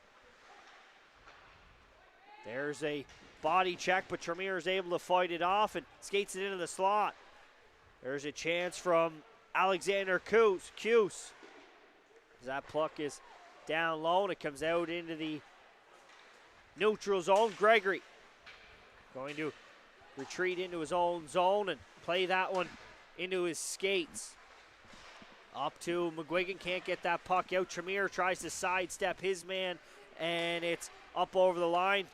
There's a body check, but Tremere is able to fight it off and skates it into the slot. There's a chance from Alexander Cuse. That puck is down low and it comes out into the neutral zone. Gregory going to retreat into his own zone and play that one into his skates. Up to McGuigan, can't get that puck out. Tremere tries to sidestep his man, and it's up over the line.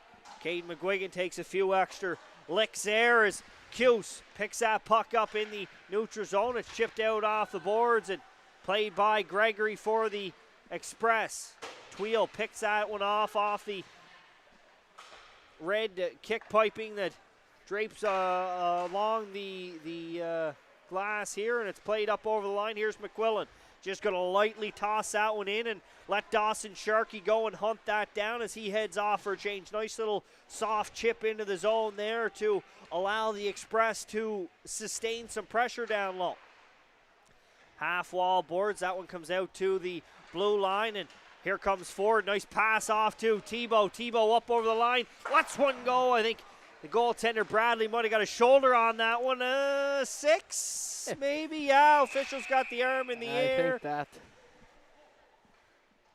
Caden McGuigan takes a few extra licks there as Cuse picks that puck up in the neutral zone. It's chipped out off the boards and played by Gregory for the Express. Tweel picks that one off the red kick piping that drapes along the glass here, and it's played up over the line. Here's McQuillan. Just going to lightly toss that one in and let Dawson Sharkey go and hunt that down as he heads off for a change. Nice little soft chip into the zone there to allow the Express to sustain some pressure down low. Half wall boards. That one comes out to the blue line, and here comes Ford. Nice pass off to Tebow. Tebow up over the line. Lets one go. I think the goaltender Bradley might have got a shoulder on that one. 6, maybe. Yeah, officials got the arm in the air. I think that.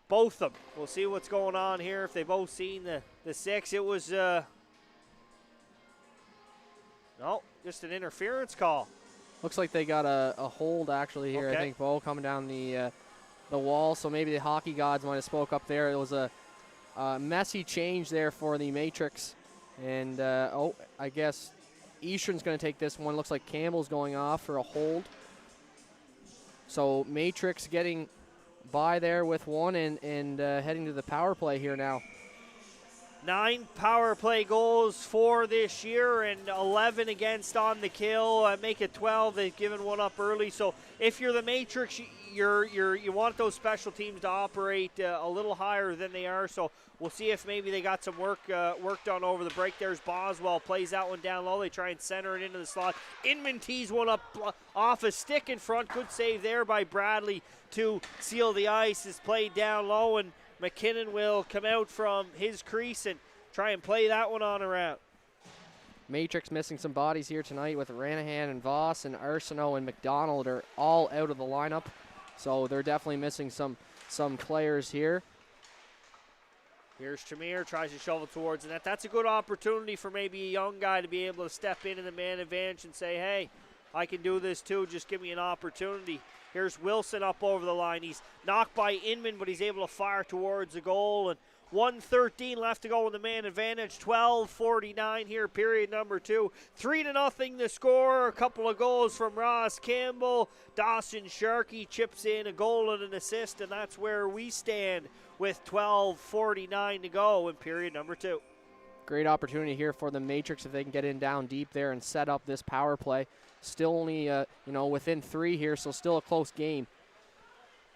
Both of them. We'll see what's going on here. If they both seen the 6, it was no, just an interference call. Looks like they got a hold actually here. Okay. I think Bo coming down the wall, so maybe the hockey gods might have spoke up there. It was a messy change there for the Matrix. And, I guess Eastern's going to take this one. Looks like Campbell's going off for a hold. So Matrix getting by there with one and heading to the power play here now. 9 power play goals for this year and 11 against on the kill. Make it 12. They've given one up early. So if you're the Matrix, you want those special teams to operate a little higher than they are. So we'll see if maybe they got some work done over the break. There's Boswell, plays that one down low. They try and center it into the slot. Inman tees one up off a stick in front. Good save there by Bradley to seal the ice. Is played down low, and McKinnon will come out from his crease and try and play that one on around. Matrix missing some bodies here tonight with Ranahan and Voss and Arsenault and McDonald are all out of the lineup. So they're definitely missing some players here. Here's Tremere, tries to shovel towards the net. That's a good opportunity for maybe a young guy to be able to step in the man advantage and say, hey, I can do this too, just give me an opportunity. Here's Wilson up over the line. He's knocked by Inman, but he's able to fire towards the goal. And 1:13 left to go in the man advantage. 12:49 here, period number 2. 3-0 the score. A couple of goals from Ross Campbell. Dawson Sharkey chips in a goal and an assist, and that's where we stand with 12:49 to go in period number 2. Great opportunity here for the Matrix if they can get in down deep there and set up this power play. Still only, within 3 here, so still a close game.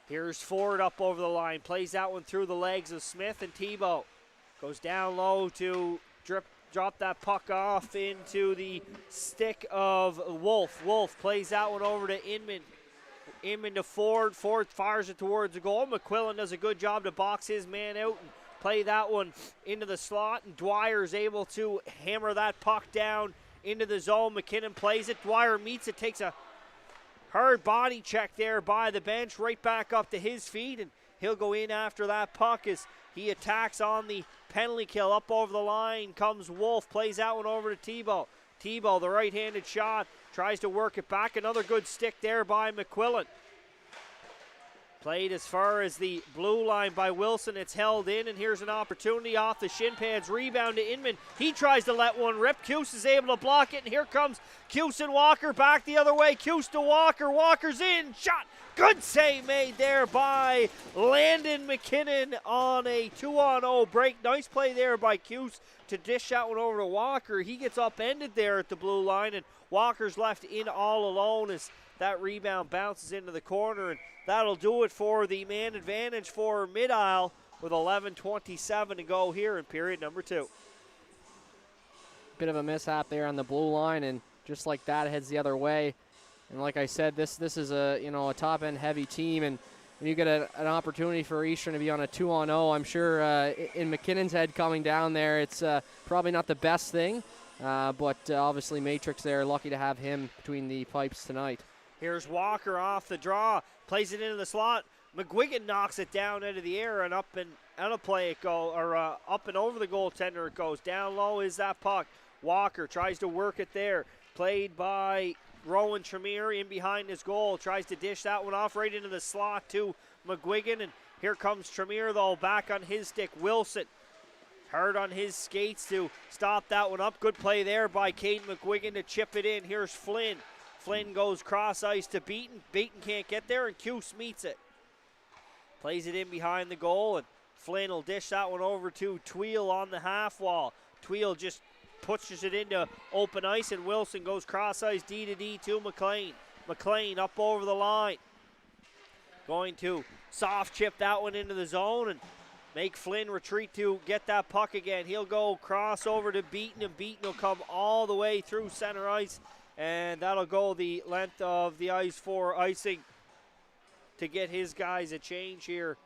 Here's Ford up over the line. Plays that one through the legs of Smith, and Tebow goes down low to drop that puck off into the stick of Wolf. Wolf plays that one over to Inman. Inman to Ford. Ford fires it towards the goal. McQuillan does a good job to box his man out and play that one into the slot, and Dwyer's able to hammer that puck down into the zone. McKinnon plays it. Dwyer meets it, takes a hard body check there by the bench, right back up to his feet, and he'll go in after that puck as he attacks on the penalty kill. Up over the line comes Wolf, plays that one over to Tebow. Tebow, the right-handed shot, tries to work it back. Another good stick there by McQuillan. Played as far as the blue line by Wilson. It's held in, and here's an opportunity off the shin pads. Rebound to Inman. He tries to let one rip. Cuse is able to block it, and here comes Cuse and Walker back the other way. Cuse to Walker. Walker's in. Shot. Good save made there by Landon McKinnon on a 2-on-0 break. Nice play there by Cuse to dish that one over to Walker. He gets upended there at the blue line, and Walker's left in all alone as that rebound bounces into the corner, and that'll do it for the man advantage for Mid-Isle with 11:27 to go here in period number 2. Bit of a mishap there on the blue line, and just like that, heads the other way. And like I said, this is a a top-end heavy team, and when you get an opportunity for Eastern to be on a 2-on-0, I'm sure in McKinnon's head coming down there, it's probably not the best thing, but obviously Matrix there, lucky to have him between the pipes tonight. Here's Walker off the draw, plays it into the slot. McGuigan knocks it down out of the air, and up and out of play it goes, or up and over the goaltender it goes. Down low is that puck. Walker tries to work it there. Played by Rowan Tremere in behind his goal. Tries to dish that one off right into the slot to McGuigan, and here comes Tremere though, back on his stick. Wilson hard on his skates to stop that one up. Good play there by Caden McGuigan to chip it in. Here's Flynn. Flynn goes cross ice to Beaton. Beaton can't get there, and Cuse meets it. Plays it in behind the goal, and Flynn will dish that one over to Tweel on the half wall. Tweel just pushes it into open ice, and Wilson goes cross ice D to D to McLean. McLean up over the line. Going to soft chip that one into the zone and make Flynn retreat to get that puck again. He'll go cross over to Beaton, and Beaton will come all the way through center ice, and that'll go the length of the ice for icing to get his guys a change here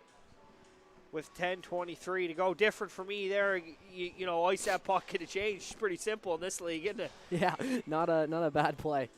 with 10:23 to go. Different for me there. You know, ice that puck get a change. It's pretty simple in this league, isn't it? Yeah, not a bad play.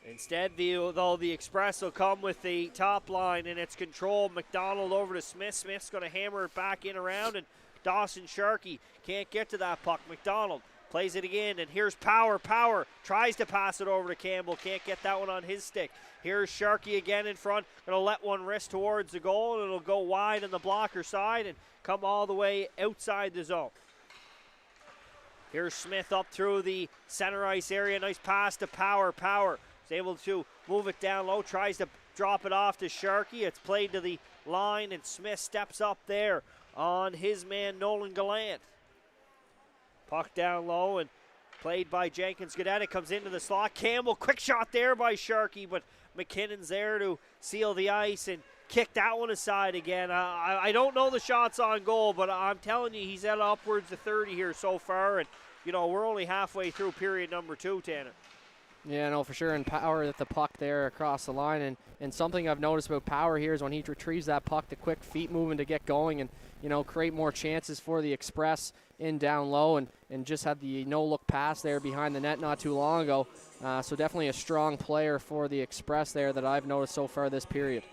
Instead, the Express will come with the top line, and it's controlled. McDonald over to Smith. Smith's going to hammer it back in around, and Dawson Sharkey can't get to that puck. McDonald plays it again, and here's Power. Power tries to pass it over to Campbell. Can't get that one on his stick. Here's Sharkey again in front. Going to let one wrist towards the goal, and it'll go wide on the blocker side and come all the way outside the zone. Here's Smith up through the center ice area. Nice pass to Power. Power is able to move it down low. Tries to drop it off to Sharkey. It's played to the line, and Smith steps up there on his man Nolan Gallant. Puck down low and played by Jenkins. Godetti comes into the slot. Campbell, quick shot there by Sharkey, but McKinnon's there to seal the ice and kick that one aside again. I don't know the shots on goal, but I'm telling you, he's at upwards of 30 here so far, and you know, we're only halfway through period number 2, Tanner. Yeah, no, for sure, and Power at the puck there across the line, and something I've noticed about Power here is when he retrieves that puck, the quick feet moving to get going and, you know, create more chances for the Express in down low, and just had the no-look pass there behind the net not too long ago. So definitely a strong player for the Express there that I've noticed so far this period.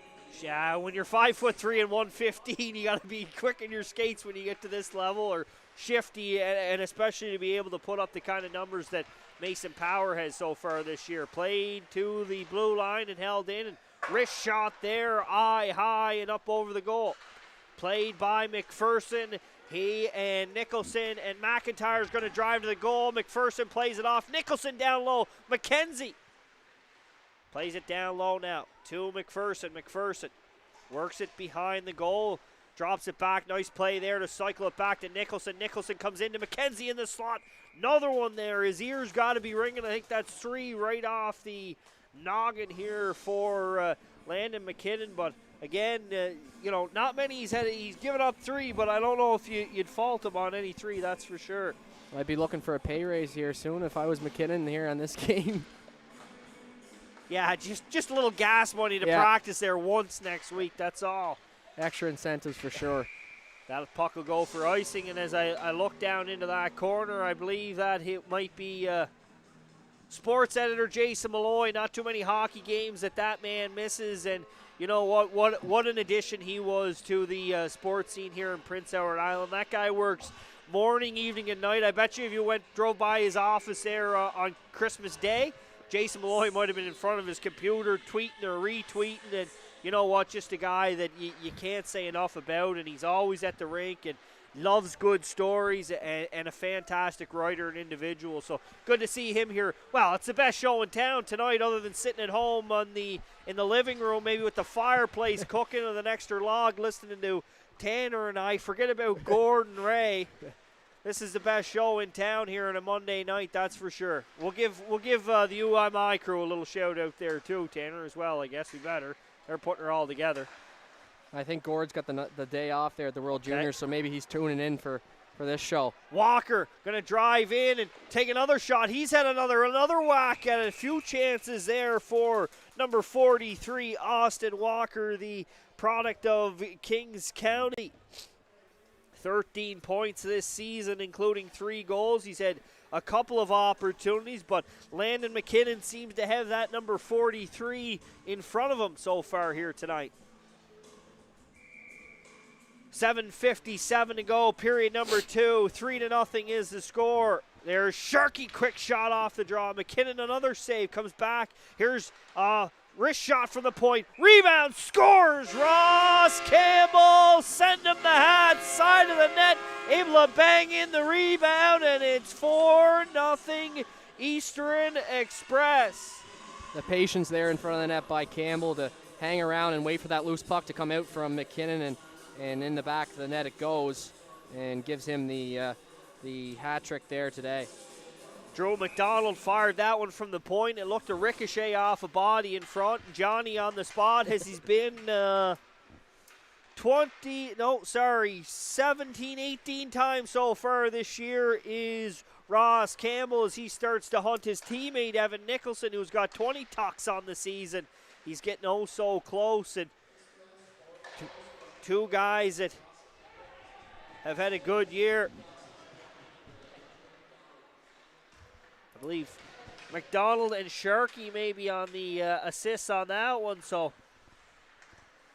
Yeah, when you're 5'3" and 115, you got to be quick in your skates when you get to this level, or shifty, and especially to be able to put up the kind of numbers that Mason Power has so far this year. Played to the blue line and held in, and wrist shot there, eye high and up over the goal. Played by McPherson. He and Nicholson, and McIntyre's going to drive to the goal. McPherson plays it off. Nicholson down low. McKenzie plays it down low now to McPherson. McPherson works it behind the goal. Drops it back. Nice play there to cycle it back to Nicholson. Nicholson comes into McKenzie in the slot. Another one there. His ears got to be ringing. I think that's 3 right off the noggin here for Landon McKinnon. But again, you know, not many. He's given up 3, but I don't know if you'd fault him on any 3. That's for sure. I'd be looking for a pay raise here soon if I was McKinnon here on this game. Yeah, just a little gas money to practice there once next week. That's all. Extra incentives for sure. That puck will go for icing, and as I look down into that corner, I believe that it might be sports editor Jason Malloy. Not too many hockey games that man misses, and you know what an addition he was to the sports scene here in Prince Edward Island. That guy works morning, evening, and night. I bet you if you drove by his office there on Christmas Day, Jason Malloy might have been in front of his computer tweeting or retweeting, and you know what, just a guy that you can't say enough about, and he's always at the rink and loves good stories, and a fantastic writer and individual. So good to see him here. Well, it's the best show in town tonight, other than sitting at home in the living room, maybe with the fireplace cooking with an extra log, listening to Tanner and I. Forget about Gordon Ray. This is the best show in town here on a Monday night, that's for sure. We'll give the UMI crew a little shout out there too, Tanner, as well. I guess we better. They're putting her all together. I think Gord's got the day off there at the World Juniors, so maybe he's tuning in for for this show. Walker going to drive in and take another shot. He's had another whack at it. A few chances there for number 43, Austin Walker, the product of Kings County. 13 points this season, including 3 goals. He's had a couple of opportunities, but Landon McKinnon seems to have that number 43 in front of him so far here tonight. 7:57 to go, period number 2. 3-0 is the score. There's Sharkey, quick shot off the draw. McKinnon, another save, comes back. Here's wrist shot from the point. Rebound, scores! Ross Campbell, send him the hat, side of the net, able to bang in the rebound, and it's 4-0 Eastern Express. The patience there in front of the net by Campbell to hang around and wait for that loose puck to come out from McKinnon, and in the back of the net it goes and gives him the hat trick there today. Drew McDonald fired that one from the point. It looked a ricochet off a body in front. Johnny on the spot as he's been 17, 18 times so far this year is Ross Campbell as he starts to hunt his teammate Evan Nicholson, who's got 20 tucks on the season. He's getting oh so close, and two guys that have had a good year. I believe McDonald and Sharkey maybe on the assists on that one, so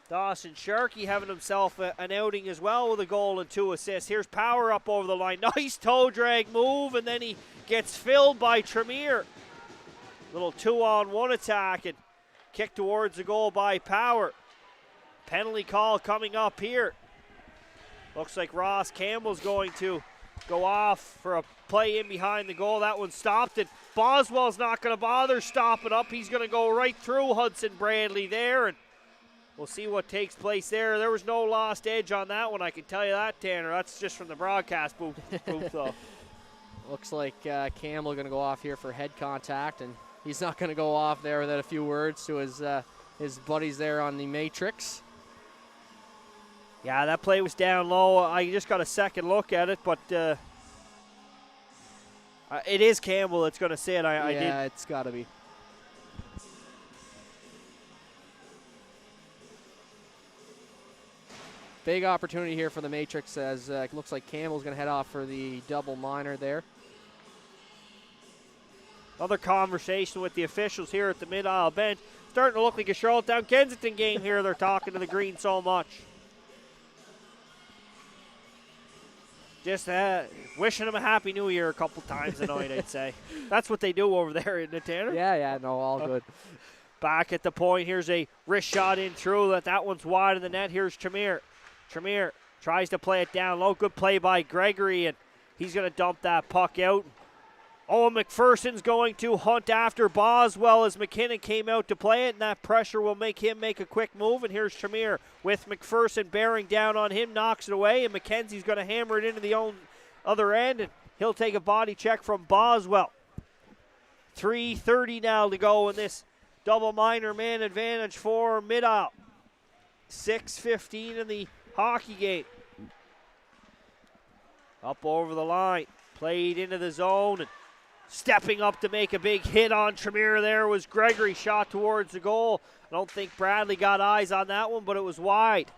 Dawson Sharkey having himself an outing as well with a goal and 2 assists. Here's Power up over the line. Nice toe drag move, and then he gets filled by Tremere. Little 2-on-1 attack and kick towards the goal by Power. Penalty call coming up here. Looks like Ross Campbell's going to go off for a play in behind the goal. That one stopped, and Boswell's not going to bother stopping up. He's going to go right through Hudson Bradley there, and we'll see what takes place there. There was no lost edge on that one, I can tell you that, Tanner. That's just from the broadcast booth though. Looks like Campbell going to go off here for head contact, and he's not going to go off there without a few words to his buddies there on the matrix. Yeah, that play was down low. I just got a second look at it, but it is Campbell that's going to sit. Yeah, it's got to be. Big opportunity here for the Matrix as it looks like Campbell's going to head off for the double minor there. Another conversation with the officials here at the mid-aisle bench. Starting to look like a Charlottetown Kensington game here. They're talking to the green so much. Just wishing them a Happy New Year a couple times a night, I'd say. That's what they do over there, isn't it, Tanner? Yeah, no, all good. Back at the point, here's a wrist shot in through. That one's wide of the net. Here's Tremere. Tremere tries to play it down low. Good play by Gregory, and he's going to dump that puck out. Owen McPherson's going to hunt after Boswell as McKinnon came out to play it, and that pressure will make him make a quick move. And here's Tremere with McPherson bearing down on him, knocks it away, and McKenzie's going to hammer it into the other end, and he'll take a body check from Boswell. 3:30 now to go in this double minor man advantage for Mid-Isle. 6:15 in the hockey game. Up over the line, played into the zone, and stepping up to make a big hit on Tremere there was Gregory, shot towards the goal. I don't think Bradley got eyes on that one, but it was wide.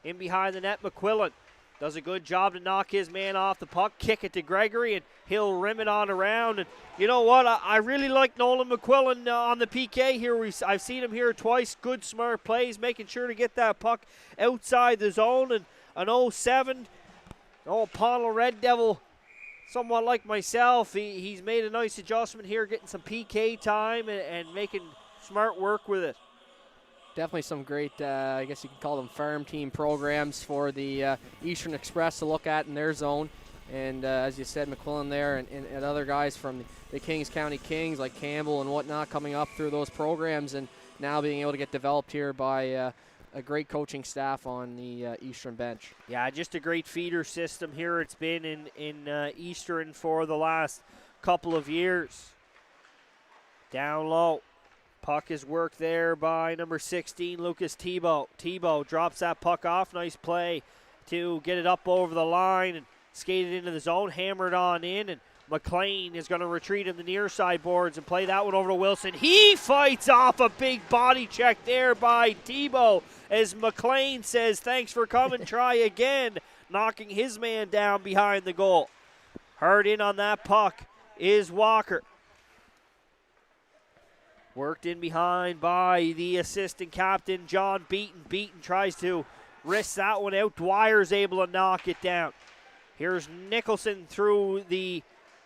In behind the net, McQuillan does a good job to knock his man off the puck, kick it to Gregory, and he'll rim it on around. And you know what? I really like Nolan McQuillan on the PK here. I've seen him here twice. Good, smart plays, making sure to get that puck outside the zone. And an 07, Pownal Red Devil, somewhat like myself, he's made a nice adjustment here, getting some PK time and making smart work with it. Definitely some great, I guess you could call them farm team programs for the Eastern Express to look at in their zone. And as you said, McQuillan there and other guys from the Kings County Kings like Campbell and whatnot coming up through those programs and now being able to get developed here by a great coaching staff on the Eastern bench. Yeah, just a great feeder system here it's been in Eastern for the last couple of years. Down low. Puck is worked there by number 16, Lucas Tebow. Tebow drops that puck off. Nice play to get it up over the line. And skated into the zone, hammered on in, and McLean is going to retreat in the near side boards and play that one over to Wilson. He fights off a big body check there by Tebow as McLean says, thanks for coming, try again, knocking his man down behind the goal. Hard in on that puck is Walker. Worked in behind by the assistant captain, John Beaton. Beaton tries to wrist that one out. Dwyer's able to knock it down. Here's Nicholson through the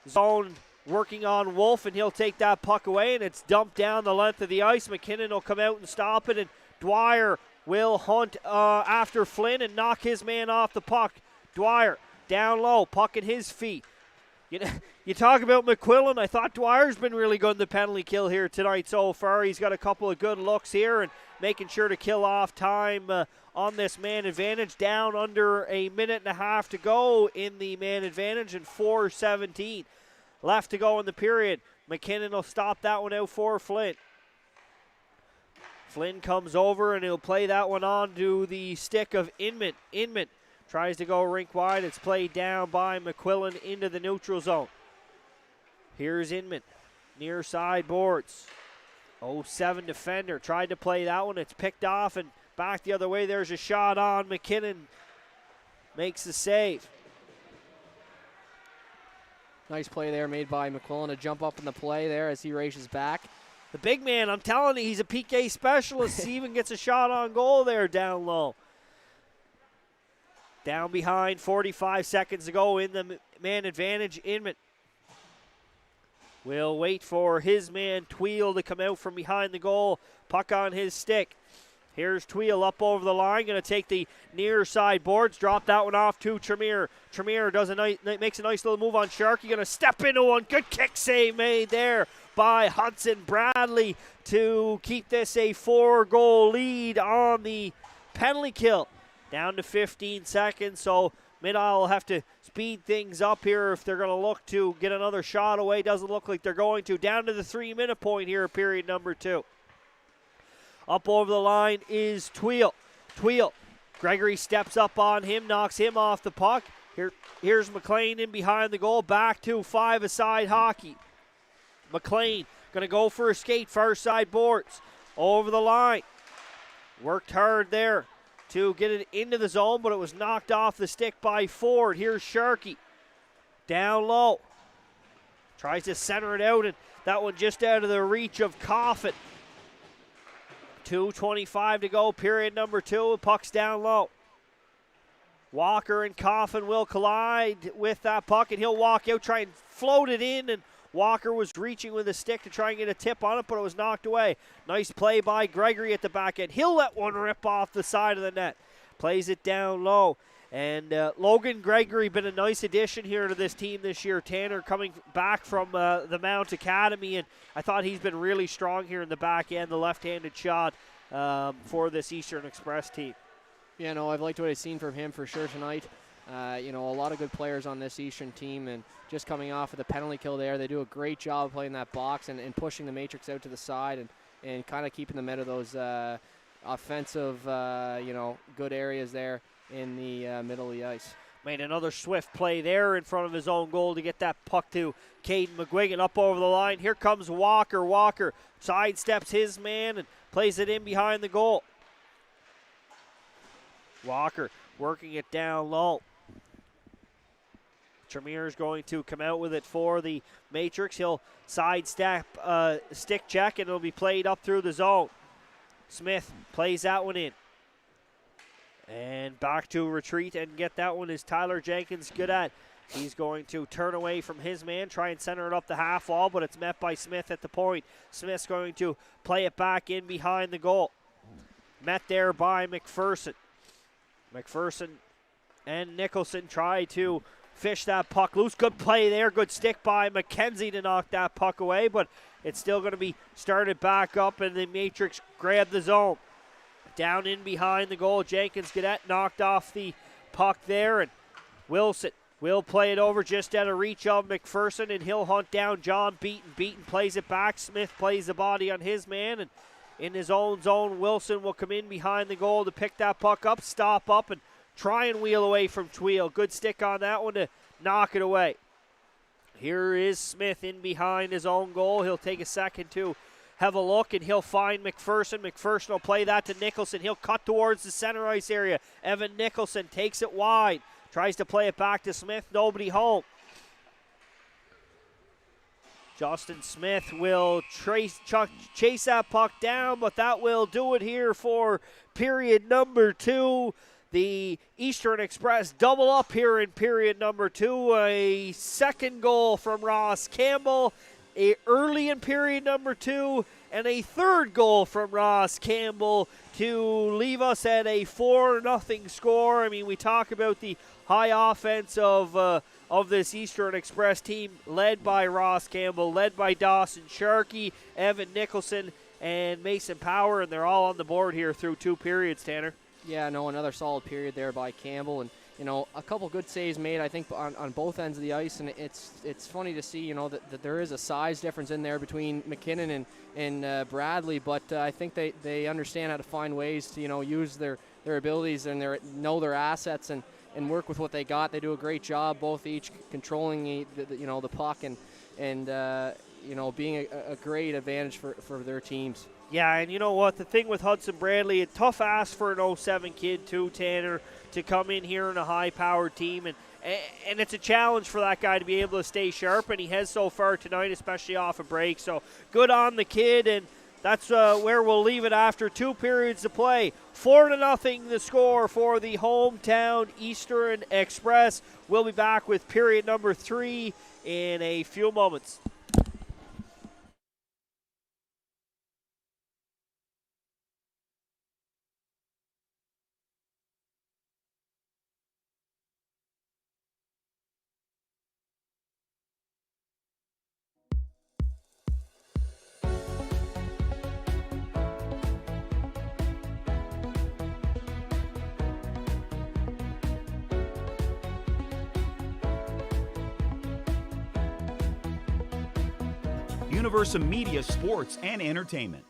zone working on Wolf, and he'll take that puck away, and it's dumped down the length of the ice. McKinnon will come out and stop it, and Dwyer will hunt after Flynn and knock his man off the puck. Dwyer down low, puck at his feet. You talk about McQuillan. I thought Dwyer's been really good in the penalty kill here tonight so far. He's got a couple of good looks here and making sure to kill off time on this man advantage. Down under a minute and a half to go in the man advantage and 4:17 left to go in the period. McKinnon will stop that one out for Flynn. Flynn comes over and he'll play that one on to the stick of Inman. Inman tries to go rink wide. It's played down by McQuillan into the neutral zone. Here's Inman. Near side boards. 0-7 defender. Tried to play that one. It's picked off and back the other way. There's a shot on. McKinnon makes the save. Nice play there made by McQuillan to jump up in the play there as he races back. The big man, I'm telling you, he's a PK specialist. He even gets a shot on goal there down low. Down behind, 45 seconds to go in the man advantage. Inman will wait for his man Tweel to come out from behind the goal. Puck on his stick. Here's Tweel up over the line, going to take the near side boards, drop that one off to Tremere. Tremere makes a nice little move on Sharkey, going to step into one. Good kick save made there by Hudson Bradley to keep this a 4-goal lead on the penalty kill. Down to 15 seconds, so Mid-Isle will have to speed things up here if they're going to look to get another shot away. Doesn't look like they're going to. Down to the 3-minute point here, period number 2. Up over the line is Tweel. Gregory steps up on him, knocks him off the puck. Here's McLean in behind the goal. Back to 5-a-side hockey. McLean going to go for a skate, far side boards. Over the line. Worked hard there to get it into the zone, but it was knocked off the stick by Ford. Here's Sharkey. Down low. Tries to center it out, and that one just out of the reach of Coffin. 2:25 to go, period number 2. Puck's down low. Walker and Coffin will collide with that puck, and he'll walk out, try and float it in, and Walker was reaching with a stick to try and get a tip on it, but it was knocked away. Nice play by Gregory at the back end. He'll let one rip off the side of the net. Plays it down low. And Logan Gregory been a nice addition here to this team this year. Tanner coming back from the Mount Academy, and I thought he's been really strong here in the back end, the left-handed shot for this Eastern Express team. Yeah, no, I've liked what I've seen from him for sure tonight. A lot of good players on this Eastern team, and just coming off of the penalty kill there, they do a great job playing that box and pushing the Matrix out to the side and kind of keeping them out of those offensive, good areas there in the middle of the ice. Made another swift play there in front of his own goal to get that puck to Caden McGuigan up over the line. Here comes Walker. Walker sidesteps his man and plays it in behind the goal. Walker working it down low. Tremere's going to come out with it for the Matrix. He'll sidestep stick check, and it'll be played up through the zone. Smith plays that one in. And back to retreat and get that one is Tyler Jenkins good at. He's going to turn away from his man, try and center it up the half wall, but it's met by Smith at the point. Smith's going to play it back in behind the goal. Met there by McPherson. McPherson and Nicholson try to fish that puck loose. Good play there. Good stick by McKenzie to knock that puck away, but it's still going to be started back up, and the Matrix grab the zone. Down in behind the goal, Jenkins Cadet knocked off the puck there, and Wilson will play it over just out of reach of McPherson, and he'll hunt down John Beaton. Beaton plays it back. Smith plays the body on his man, and in his own zone, Wilson will come in behind the goal to pick that puck up, stop up, and try and wheel away from Tweel. Good stick on that one to knock it away. Here is Smith in behind his own goal. He'll take a second to have a look, and he'll find McPherson. McPherson will play that to Nicholson. He'll cut towards the center ice area. Evan Nicholson takes it wide. Tries to play it back to Smith. Nobody home. Justin Smith will chase that puck down, but that will do it here for period number 2. The Eastern Express double up here in period number 2. A second goal from Ross Campbell early in period number 2, and a third goal from Ross Campbell to leave us at a 4-0 score. I mean, we talk about the high offense of this Eastern Express team, led by Ross Campbell, led by Dawson Sharkey, Evan Nicholson, and Mason Power, and they're all on the board here through 2 periods, Tanner. Yeah, no, another solid period there by Campbell, and a couple good saves made, I think, on both ends of the ice, and it's funny to see, that there is a size difference in there between McKinnon and Bradley, but I think they understand how to find ways to, use their abilities and know their assets and work with what they got. They do a great job, both each controlling the puck and being a great advantage for their teams. Yeah, and you know what? The thing with Hudson Bradley, a tough ask for an 07 kid too, Tanner, to come in here in a high-powered team, and it's a challenge for that guy to be able to stay sharp, and he has so far tonight, especially off a break. So good on the kid, and that's where we'll leave it after 2 periods to play. 4-0 the score for the hometown Eastern Express. We'll be back with period number 3 in a few moments. Universum Media Sports and Entertainment.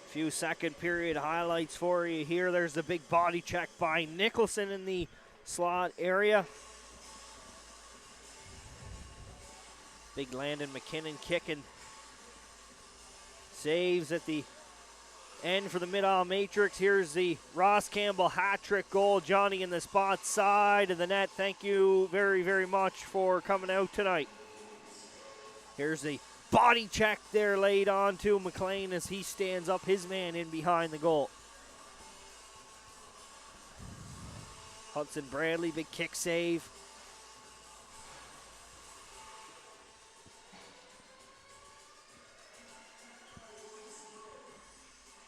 Few second period highlights for you here. There's the big body check by Nicholson in the slot area. Big Landon McKinnon kicking. Saves at the end for the mid-aisle matrix. Here's the Ross Campbell hat-trick goal. Johnny in the spot side of the net. Thank you very, very much for coming out tonight. Here's the body check there laid on to McLean as he stands up his man in behind the goal. Hudson Bradley, big kick save.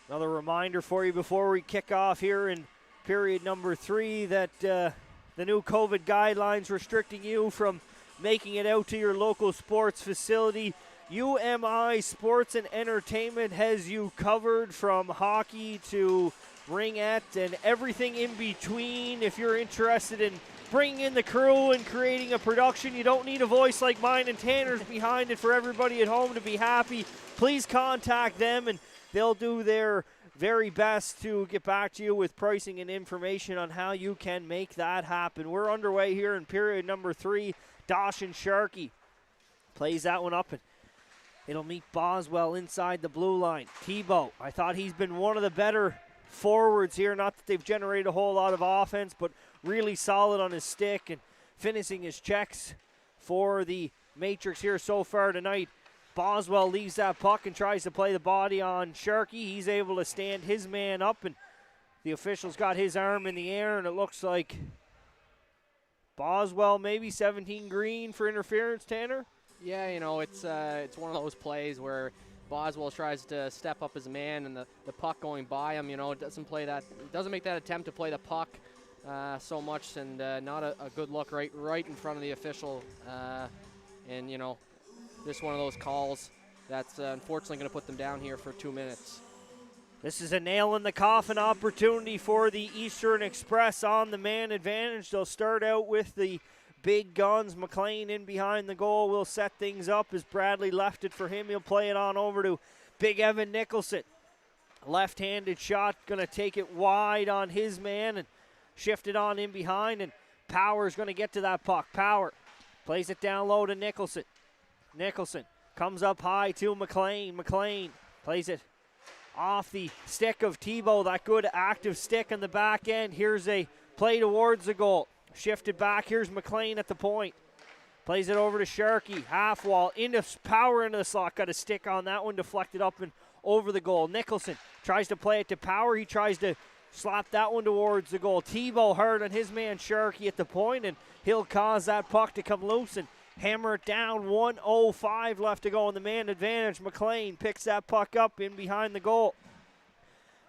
Another reminder for you before we kick off here in period number 3 that the new COVID guidelines restricting you from making it out to your local sports facility. UMI Sports and Entertainment has you covered from hockey to ringette and everything in between. If you're interested in bringing in the crew and creating a production, you don't need a voice like mine and Tanner's behind it for everybody at home to be happy. Please contact them and they'll do their very best to get back to you with pricing and information on how you can make that happen. We're underway here in period number 3. Dawson Sharkey plays that one up and it'll meet Boswell inside the blue line. Tebow, I thought he's been one of the better forwards here. Not that they've generated a whole lot of offense, but really solid on his stick and finishing his checks for the Matrix here so far tonight. Boswell leaves that puck and tries to play the body on Sharkey. He's able to stand his man up, and the official's got his arm in the air, and it looks like Boswell maybe 17 green for interference, Tanner? Yeah, you know, it's one of those plays where Boswell tries to step up his man and the puck going by him, you know, doesn't make that attempt to play the puck so much, and not a good look right in front of the official. And, you know, just one of those calls that's unfortunately going to put them down here for 2 minutes. This is a nail-in-the-coffin opportunity for the Eastern Express on the man advantage. They'll start out with the big guns. McLean in behind the goal will set things up as Bradley left it for him. He'll play it on over to Big Evan Nicholson. Left-handed shot, going to take it wide on his man and shift it on in behind, and Power's going to get to that puck. Power plays it down low to Nicholson. Nicholson comes up high to McLean. McLean plays it off the stick of Tebow, that good active stick on the back end. Here's a play towards the goal. Shifted back. Here's McLean at the point. Plays it over to Sharkey. Half wall. Into Power into the slot. Got a stick on that one. Deflected up and over the goal. Nicholson tries to play it to Power. He tries to slap that one towards the goal. Tebow hard on his man Sharkey at the point, and he'll cause that puck to come loose and hammer it down. 1:05 left to go in the man advantage. McLean picks that puck up in behind the goal.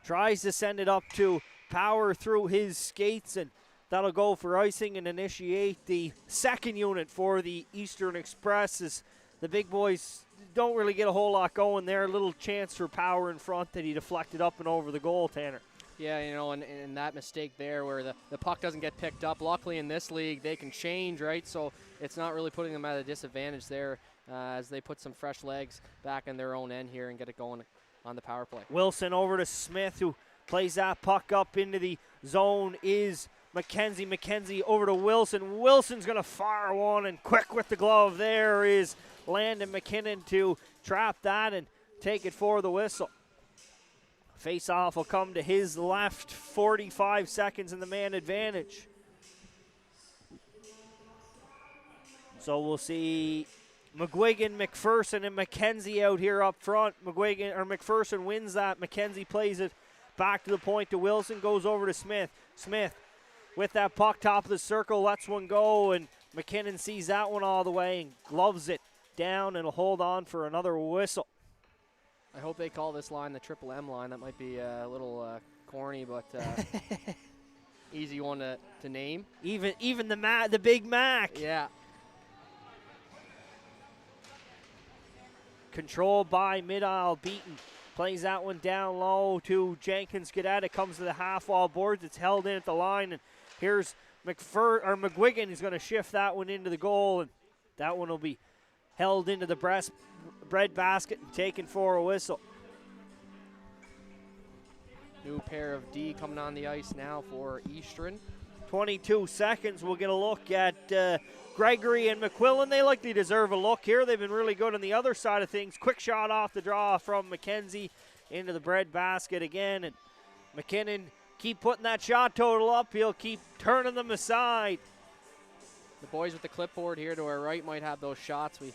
Tries to send it up to Power through his skates, and that'll go for icing and initiate the second unit for the Eastern Express, as the big boys don't really get a whole lot going there. A little chance for Power in front that he deflected up and over the goal, Tanner. Yeah, you know, and that mistake there where the puck doesn't get picked up. Luckily in this league, they can change, right? So it's not really putting them at a disadvantage there as they put some fresh legs back in their own end here and get it going on the power play. Wilson over to Smith, who plays that puck up into the zone, is McKenzie. McKenzie over to Wilson. Wilson's going to fire one, and quick with the glove there is Landon McKinnon to trap that and take it for the whistle. Face-off will come to his left, 45 seconds in the man advantage. So we'll see McGuigan, McPherson, and McKenzie out here up front. McPherson wins that. McKenzie plays it back to the point to Wilson, goes over to Smith. Smith with that puck, top of the circle, lets one go, and McKinnon sees that one all the way and gloves it down and will hold on for another whistle. I hope they call this line the Triple M line. That might be a little corny, but easy one to name. Even the Big Mac. Yeah. Controlled by Mid-Isle. Beaton plays that one down low to Jenkins Cadet. It comes to the half-wall boards. It's held in at the line, and here's McGuigan. He's going to shift that one into the goal, and that one will be held into the bread basket and taken for a whistle. New pair of D coming on the ice now for Eastern. 22 seconds. We'll get a look at Gregory and McQuillan. They likely deserve a look here. They've been really good on the other side of things. Quick shot off the draw from McKenzie into the bread basket again. And McKinnon keep putting that shot total up. He'll keep turning them aside. The boys with the clipboard here to our right might have those shots. We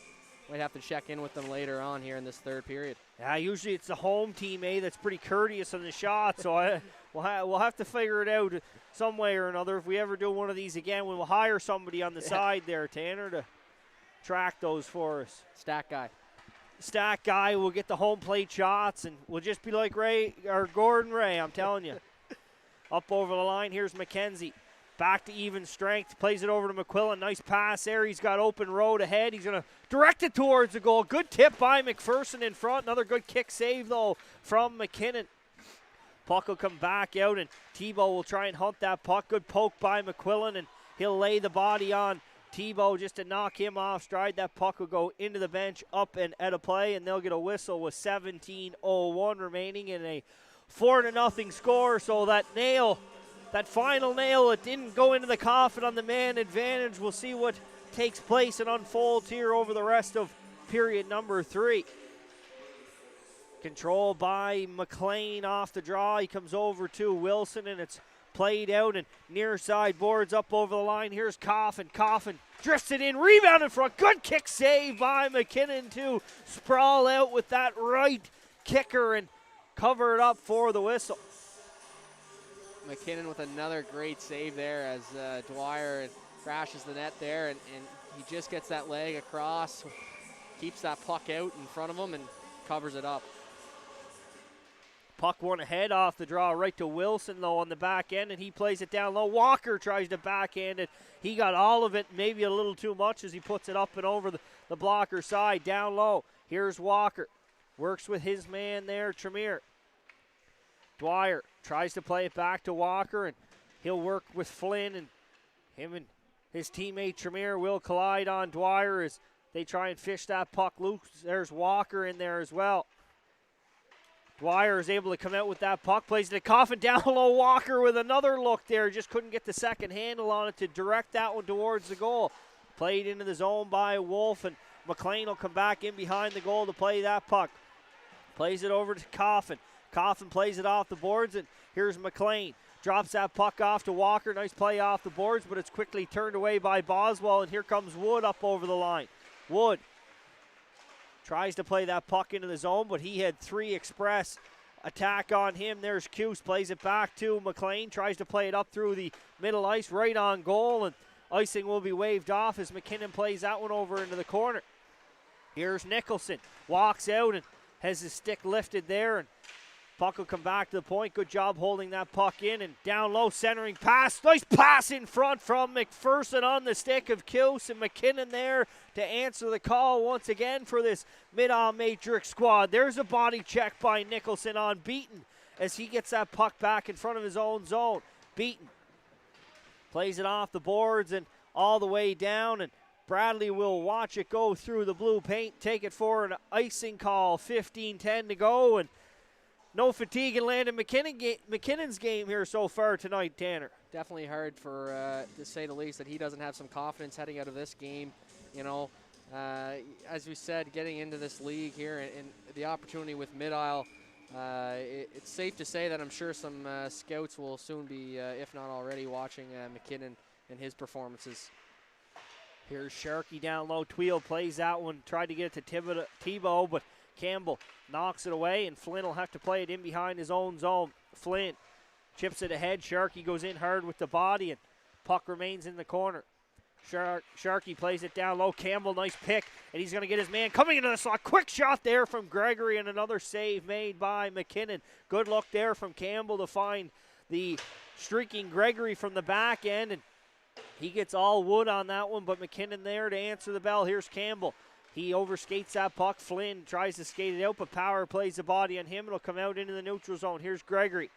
might have to check in with them later on here in this third period. Yeah, usually it's the home team, that's pretty courteous on the shot. So we'll have to figure it out some way or another. If we ever do one of these again, we will hire somebody on the side there, Tanner, to track those for us. Stack guy will get the home plate shots, and we'll just be like Gordon Ray, I'm telling you. Up over the line, here's McKenzie. Back to even strength, plays it over to McQuillan. Nice pass there. He's got open road ahead. He's going to direct it towards the goal. Good tip by McPherson in front. Another good kick save, though, from McKinnon. Puck will come back out, and Tebow will try and hunt that puck. Good poke by McQuillan, and he'll lay the body on Tebow just to knock him off stride. That puck will go into the bench, up and out of play, and they'll get a whistle with 17:01 remaining in a 4-0 score. So that final nail, it didn't go into the coffin on the man advantage. We'll see what takes place and unfolds here over the rest of period number 3. Control by McLean off the draw. He comes over to Wilson, and it's played out, and near side boards up over the line. Here's Coffin. Coffin drifts it in, rebound in front. Good kick save by McKinnon to sprawl out with that right kicker and cover it up for the whistle. McKinnon with another great save there as Dwyer crashes the net there, and he just gets that leg across, keeps that puck out in front of him, and covers it up. Puck one ahead off the draw right to Wilson, though, on the back end, and he plays it down low. Walker tries to backhand it. He got all of it, maybe a little too much as he puts it up and over the blocker side. Down low, here's Walker. Works with his man there, Tremere. Dwyer tries to play it back to Walker, and he'll work with Flynn, and him and his teammate Tremere will collide on Dwyer as they try and fish that puck loose. There's Walker in there as well. Dwyer is able to come out with that puck, plays it to Coffin, down low. Walker with another look there, just couldn't get the second handle on it to direct that one towards the goal. Played into the zone by Wolf, and McLean will come back in behind the goal to play that puck. Plays it over to Coffin. Coffin plays it off the boards, and here's McLean. Drops that puck off to Walker. Nice play off the boards, but it's quickly turned away by Boswell, and here comes Wood up over the line. Wood tries to play that puck into the zone, but he had 3 express attack on him. There's Cuse, plays it back to McLean, tries to play it up through the middle ice, right on goal, and icing will be waved off as McKinnon plays that one over into the corner. Here's Nicholson, walks out and has his stick lifted there, and puck will come back to the point. Good job holding that puck in, and down low, centering pass. Nice pass in front from McPherson on the stick of Cuse, and McKinnon there to answer the call once again for this mid-on matrix squad. There's a body check by Nicholson on Beaton as he gets that puck back in front of his own zone. Beaton plays it off the boards and all the way down, and Bradley will watch it go through the blue paint, take it for an icing call. 15-10 to go, and no fatigue in Landon McKinnon's game here so far tonight, Tanner. Definitely hard for, to say the least, that he doesn't have some confidence heading out of this game. You know, as we said, getting into this league here and the opportunity with Mid-Isle, it's safe to say that I'm sure some scouts will soon be, if not already, watching McKinnon and his performances. Here's Sharkey down low. Tweel plays that one, tried to get it to Tebow, but Campbell knocks it away, and Flynn will have to play it in behind his own zone. Flynn chips it ahead. Sharkey goes in hard with the body, and puck remains in the corner. Sharkey plays it down low. Campbell, nice pick, and he's going to get his man coming into the slot. Quick shot there from Gregory, and another save made by McKinnon. Good look there from Campbell to find the streaking Gregory from the back end, and he gets all Wood on that one, but McKinnon there to answer the bell. Here's Campbell. He overskates that puck. Flynn tries to skate it out, but Power plays the body on him. It'll come out into the neutral zone. Here's Gregory.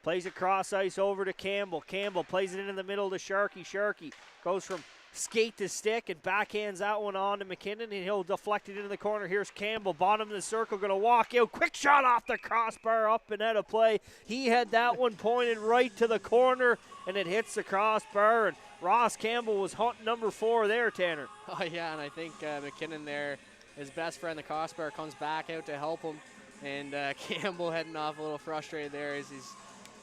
Plays it cross ice over to Campbell. Campbell plays it into the middle to Sharkey. Sharkey goes from skate the stick and backhands that one on to McKinnon, and he'll deflect it into the corner. Here's Campbell, bottom of the circle, going to walk out. Quick shot off the crossbar, up and out of play. He had that one pointed right to the corner, and it hits the crossbar, and Ross Campbell was hunting number 4 there, Tanner. Oh, yeah, and I think McKinnon there, his best friend, the crossbar, comes back out to help him, and Campbell heading off a little frustrated there as he's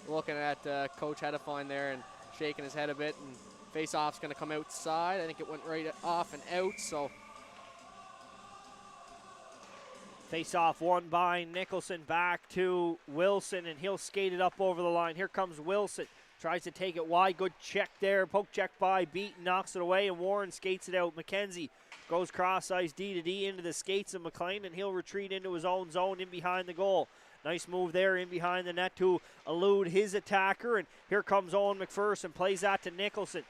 looking at Coach Hedefine there and shaking his head a bit, and face-off's going to come outside. I think it went right off and out, so. Face-off won by Nicholson, back to Wilson, and he'll skate it up over the line. Here comes Wilson. Tries to take it wide. Good check there. Poke check by Beaton, knocks it away, and Warren skates it out. McKenzie goes cross-ice D to D into the skates of McLean, and he'll retreat into his own zone in behind the goal. Nice move there in behind the net to elude his attacker, and here comes Owen McPherson. Plays that to Nicholson.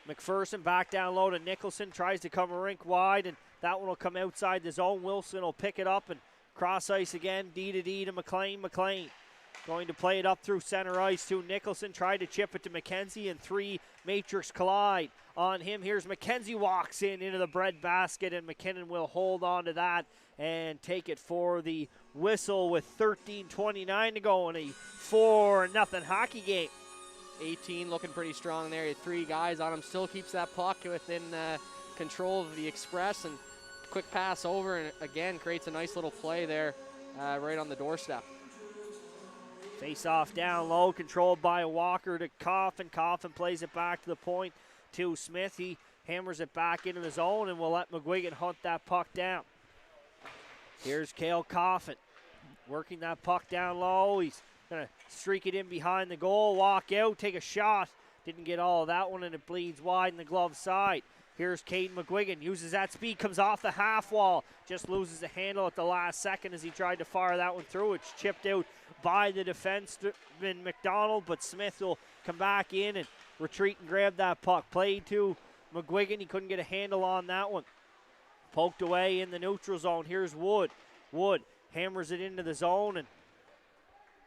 McPherson back down low to Nicholson, tries to come a rink wide, and that one will come outside the zone. Wilson will pick it up and cross ice again, D to D to McLean. McLean going to play it up through center ice to Nicholson, tried to chip it to McKenzie, and 3 matrix collide on him. Here's McKenzie, walks into the bread basket, and McKinnon will hold on to that and take it for the whistle with 13:29 to go in a 4-0 hockey game. 18 looking pretty strong there. He had 3 guys on him. Still keeps that puck within control of the Express, and quick pass over, and again creates a nice little play there right on the doorstep. Face off down low, controlled by Walker to Coffin. Coffin plays it back to the point to Smith. He hammers it back into the zone, and will let McGuigan hunt that puck down. Here's Cale Coffin working that puck down low. He's going to streak it in behind the goal, walk out, take a shot. Didn't get all of that one, and it bleeds wide in the glove side. Here's Caden McGuigan, uses that speed, comes off the half wall, just loses the handle at the last second as he tried to fire that one through. It's chipped out by the defenseman McDonald, but Smith will come back in and retreat and grab that puck. Played to McGuigan, he couldn't get a handle on that one. Poked away in the neutral zone. Here's Wood. Wood hammers it into the zone, and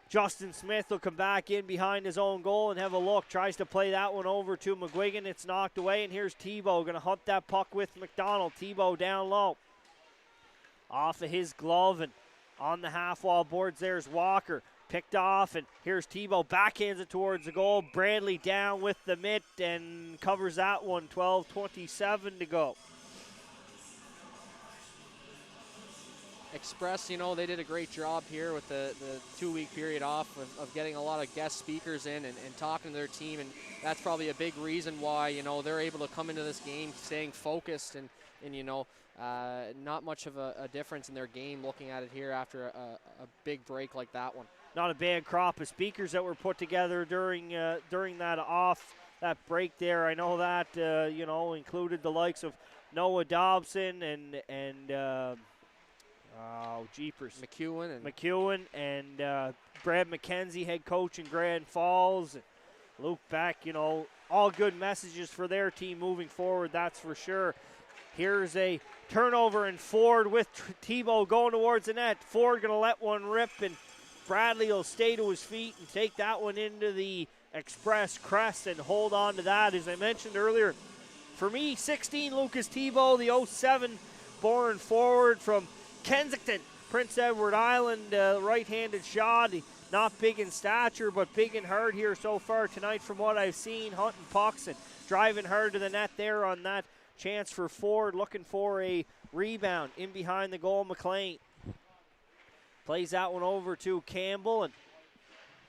Justin Smith will come back in behind his own goal and have a look. Tries to play that one over to McGuigan. It's knocked away, and here's Tebow going to hunt that puck with McDonald. Tebow down low. Off of his glove, and on the half-wall boards there's Walker. Picked off, and here's Tebow. Backhands it towards the goal. Bradley down with the mitt and covers that one. 12:27 to go. Express, you know, they did a great job here with the 2-week period off of getting a lot of guest speakers in and talking to their team, and that's probably a big reason why, you know, they're able to come into this game staying focused and you know, not much of a difference in their game looking at it here after a big break like that one. Not a bad crop of speakers that were put together during that break there. I know that, you know, included the likes of Noah Dobson and McEwen and Brad McKenzie, head coach in Grand Falls, and Luke Beck. You know, all good messages for their team moving forward, that's for sure. Here's a turnover, and Ford with Tebow going towards the net. Ford going to let one rip, and Bradley will stay to his feet and take that one into the Express crest and hold on to that. As I mentioned earlier, for me, 16, Lucas Tebow, the 07 born forward from Kensington, Prince Edward Island, right-handed shot. Not big in stature, but big in hard here so far tonight from what I've seen. Hunting pucks and driving hard to the net there on that chance for Ford. Looking for a rebound in behind the goal. McLean plays that one over to Campbell, and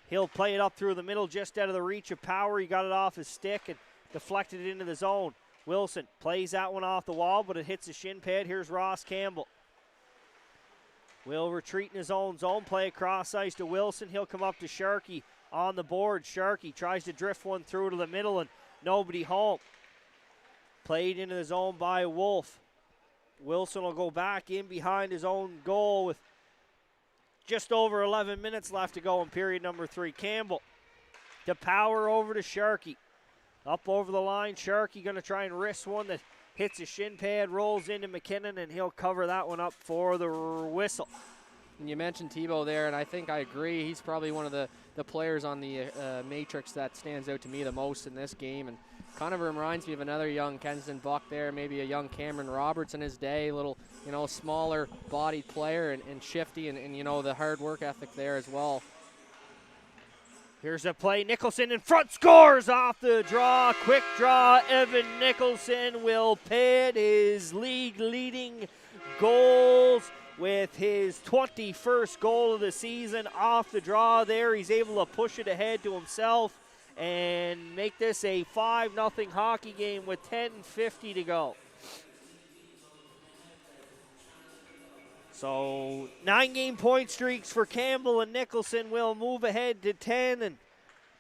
he'll play it up through the middle just out of the reach of Power. He got it off his stick and deflected it into the zone. Wilson plays that one off the wall, but it hits the shin pad. Here's Ross Campbell. Will retreat in his own zone, play across ice to Wilson. He'll come up to Sharkey on the board. Sharkey tries to drift one through to the middle, and nobody home. Played into the zone by Wolf. Wilson will go back in behind his own goal with just over 11 minutes left to go in period number 3. Campbell to Power over to Sharkey. Up over the line, Sharkey going to try and wrist one that hits a shin pad, rolls into McKinnon, and he'll cover that one up for the whistle. And you mentioned Tebow there, and I think I agree. He's probably one of the players on the matrix that stands out to me the most in this game. And kind of reminds me of another young Kensington Buck there, maybe a young Cameron Roberts in his day, little, smaller bodied player and shifty and the hard work ethic there as well. Here's a play. Nicholson in front, scores off the draw. Quick draw. Evan Nicholson will pad his league-leading goals with his 21st goal of the season off the draw there. He's able to push it ahead to himself and make this a 5-0 hockey game with 10:50 to go. So 9-game point streaks for Campbell and Nicholson will move ahead to 10 and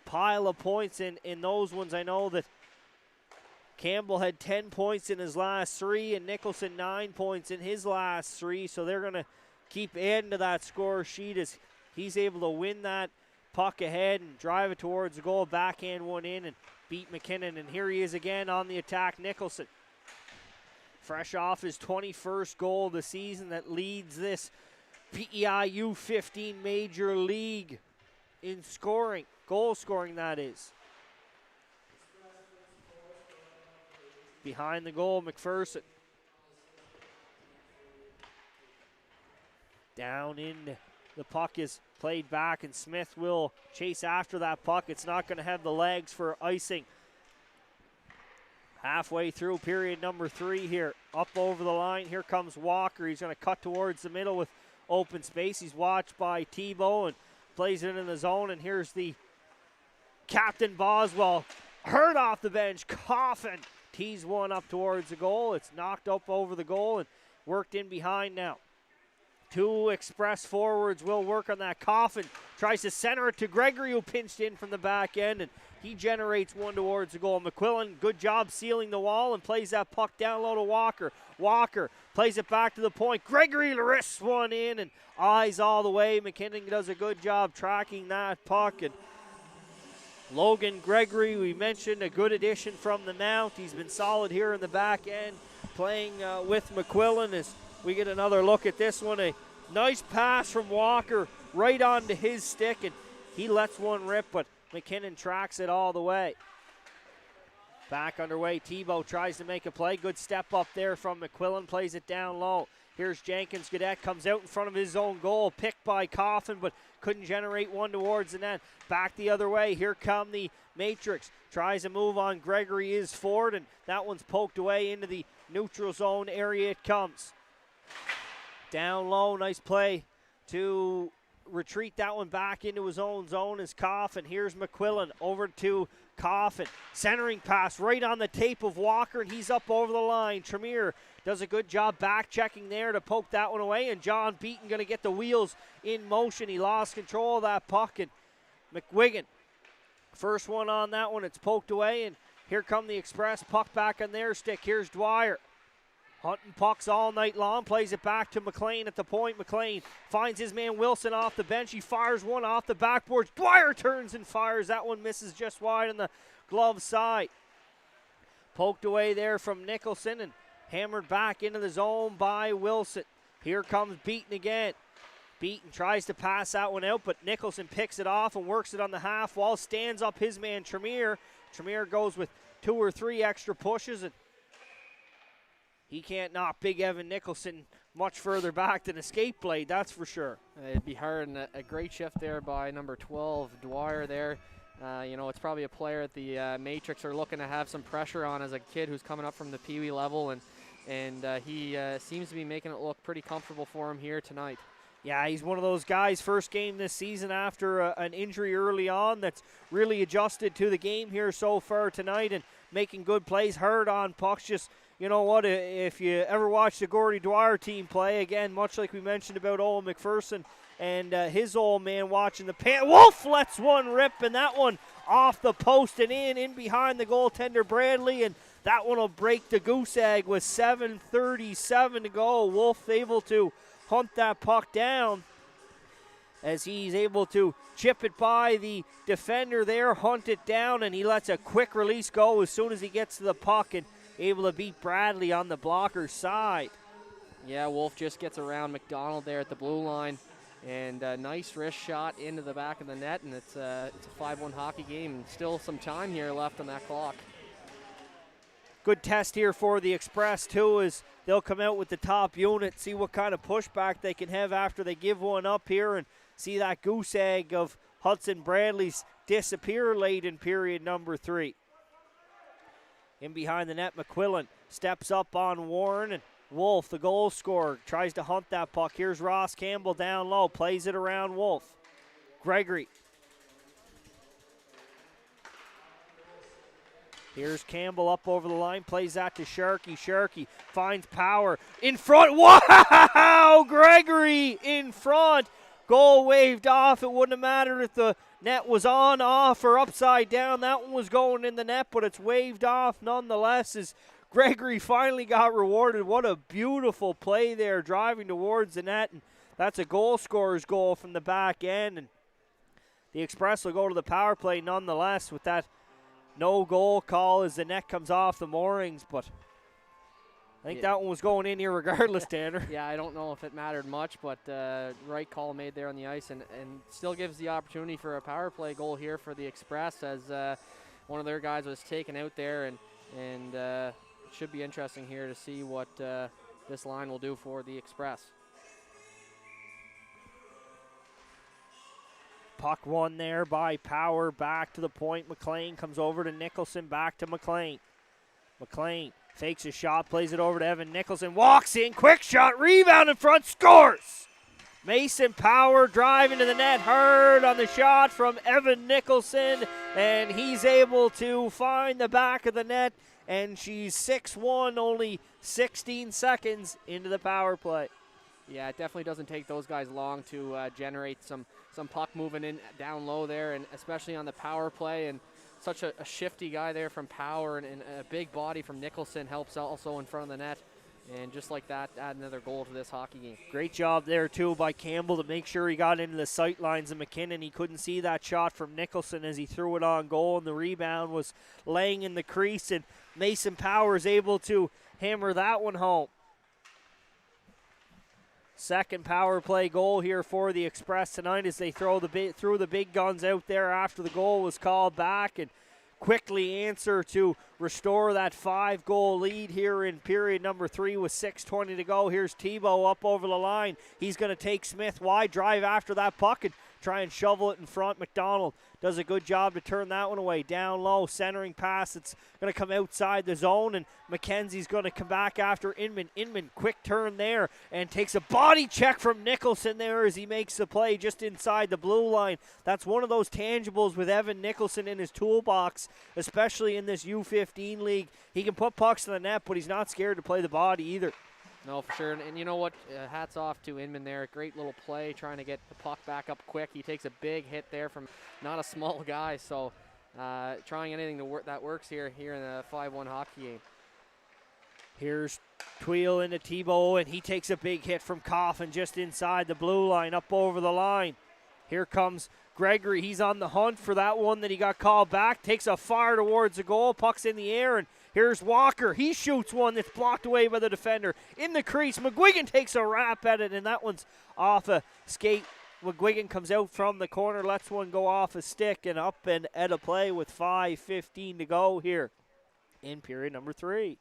pile of points in those ones. I know that Campbell had 10 points in his last 3 and Nicholson 9 points in his last 3. So they're going to keep adding to that score sheet as he's able to win that puck ahead and drive it towards the goal, backhand one in and beat McKinnon. And here he is again on the attack, Nicholson. Fresh off his 21st goal of the season that leads this PEI U15 Major League in scoring, goal scoring that is. Behind the goal, McPherson. Down in, the puck is played back and Smith will chase after that puck. It's not going to have the legs for icing. Halfway through period number 3 here. Up over the line. Here comes Walker. He's going to cut towards the middle with open space. He's watched by Tebow and plays it in the zone. And here's the captain Boswell. Hurt off the bench. Coffin tees one up towards the goal. It's knocked up over the goal and worked in behind now. 2 express forwards will work on that. Coffin tries to center it to Gregory, who pinched in from the back end, and he generates one towards the goal. McQuillan, good job sealing the wall and plays that puck down low to Walker. Walker plays it back to the point. Gregory wrists one in and eyes all the way. McKinnon does a good job tracking that puck. And Logan Gregory, we mentioned, a good addition from the Mount. He's been solid here in the back end, playing with McQuillan as we get another look at this one. A nice pass from Walker right onto his stick, and he lets one rip, but McKinnon tracks it all the way. Back underway, Tebow tries to make a play. Good step up there from McQuillan, plays it down low. Here's Jenkins. Cadet comes out in front of his own goal, picked by Coffin, but couldn't generate one towards the net. Back the other way, here come the Matrix. Tries to move on Gregory, is forward, and that one's poked away into the neutral zone area it comes. Down low, nice play to retreat that one back into his own zone is Coffin. Here's McQuillan over to Coffin. Centering pass right on the tape of Walker, and he's up over the line. Tremere does a good job back checking there to poke that one away, and John Beaton going to get the wheels in motion. He lost control of that puck, and McWigan, first one on that one, it's poked away, and here come the Express. Puck back on their stick. Here's Dwyer. Hunting pucks all night long, plays it back to McLean at the point. McLean finds his man Wilson off the bench. He fires one off the backboard. Dwyer turns and fires. That one misses just wide on the glove side. Poked away there from Nicholson and hammered back into the zone by Wilson. Here comes Beaton again. Beaton tries to pass that one out, but Nicholson picks it off and works it on the half wall. Stands up his man Tremere. Tremere goes with 2 or 3 extra pushes, and he can't knock big Evan Nicholson much further back than escape blade, that's for sure. It'd be hard, and a great shift there by number 12, Dwyer there. It's probably a player at the Matrix are looking to have some pressure on as a kid who's coming up from the Pee Wee level, and he seems to be making it look pretty comfortable for him here tonight. Yeah, he's one of those guys, first game this season after an injury early on, that's really adjusted to the game here so far tonight and making good plays, hard on pucks. Just, you know what, if you ever watch the Gordy Dwyer team play, again, much like we mentioned about Owen McPherson and his old man watching the pan. Wolf lets one rip, and that one off the post and in behind the goaltender Bradley, and that one will break the goose egg with 7:37 to go. Wolf able to hunt that puck down as he's able to chip it by the defender there, hunt it down, and he lets a quick release go as soon as he gets to the puck and able to beat Bradley on the blocker's side. Yeah, Wolf just gets around McDonald there at the blue line, and a nice wrist shot into the back of the net, and it's a 5-1 hockey game. Still some time here left on that clock. good test here for the Express too, as they'll come out with the top unit, see what kind of pushback they can have after they give one up here, and see that goose egg of Hudson Bradley's disappear late in period number 3. In behind the net, McQuillan steps up on Warren, and Wolf, the goal scorer, tries to hunt that puck. Here's Ross Campbell down low, plays it around Wolf. Gregory. Here's Campbell up over the line, plays that to Sharkey. Sharkey finds Power in front. Wow! Gregory in front. Goal waved off. It wouldn't have mattered if the net was on, off, or upside down. That one was going in the net, but it's waved off nonetheless as Gregory finally got rewarded. What a beautiful play there, driving towards the net. And that's a goal scorer's goal from the back end. And the Express will go to the power play nonetheless with that no goal call as the net comes off the moorings, but I think that one was going in here regardless, Tanner. Yeah, I don't know if it mattered much, but right call made there on the ice, and still gives the opportunity for a power play goal here for the Express, as one of their guys was taken out there, and it should be interesting here to see what this line will do for the Express. Puck won there by Power, back to the point. McLean comes over to Nicholson, back to McLean. McLean fakes a shot, plays it over to Evan Nicholson, walks in, quick shot, rebound in front, scores! Mason Power driving to the net, hard on the shot from Evan Nicholson, and he's able to find the back of the net, and she's 6-1, only 16 seconds into the power play. Yeah, it definitely doesn't take those guys long to generate some puck moving in down low there, and especially on the power play. And such a shifty guy there from Power, and a big body from Nicholson helps also in front of the net. And just like that, add another goal to this hockey game. Great job there, too, by Campbell to make sure he got into the sight lines of McKinnon. He couldn't see that shot from Nicholson as he threw it on goal, and the rebound was laying in the crease, and Mason Power is able to hammer that one home. Second power play goal here for the Express tonight as they threw the big guns out there after the goal was called back, and quickly answer to restore that 5-goal lead here in period number 3 with 6:20 to go. Here's Tebow up over the line. He's going to take Smith wide, drive after that puck, and try and shovel it in front. McDonald does a good job to turn that one away. Down low, centering pass. It's going to come outside the zone, and McKenzie's going to come back after Inman. Inman, quick turn there, and takes a body check from Nicholson there as he makes the play just inside the blue line. That's one of those tangibles with Evan Nicholson in his toolbox, especially in this U15 league. He can put pucks to the net, but he's not scared to play the body either. No, for sure. And you know what? Hats off to Inman there. Great little play, trying to get the puck back up quick. He takes a big hit there from not a small guy. So trying anything that works here in a 5-1 hockey game. Here's Tweel into Tebow, and he takes a big hit from Coffin just inside the blue line, up over the line. Here comes Gregory. He's on the hunt for that one that he got called back. Takes a fire towards the goal. Puck's in the air, and here's Walker. He shoots one that's blocked away by the defender. In the crease, McGuigan takes a rap at it, and that one's off a skate. McGuigan comes out from the corner, lets one go off a stick, and up and at a play with 5:15 to go here in period number 3.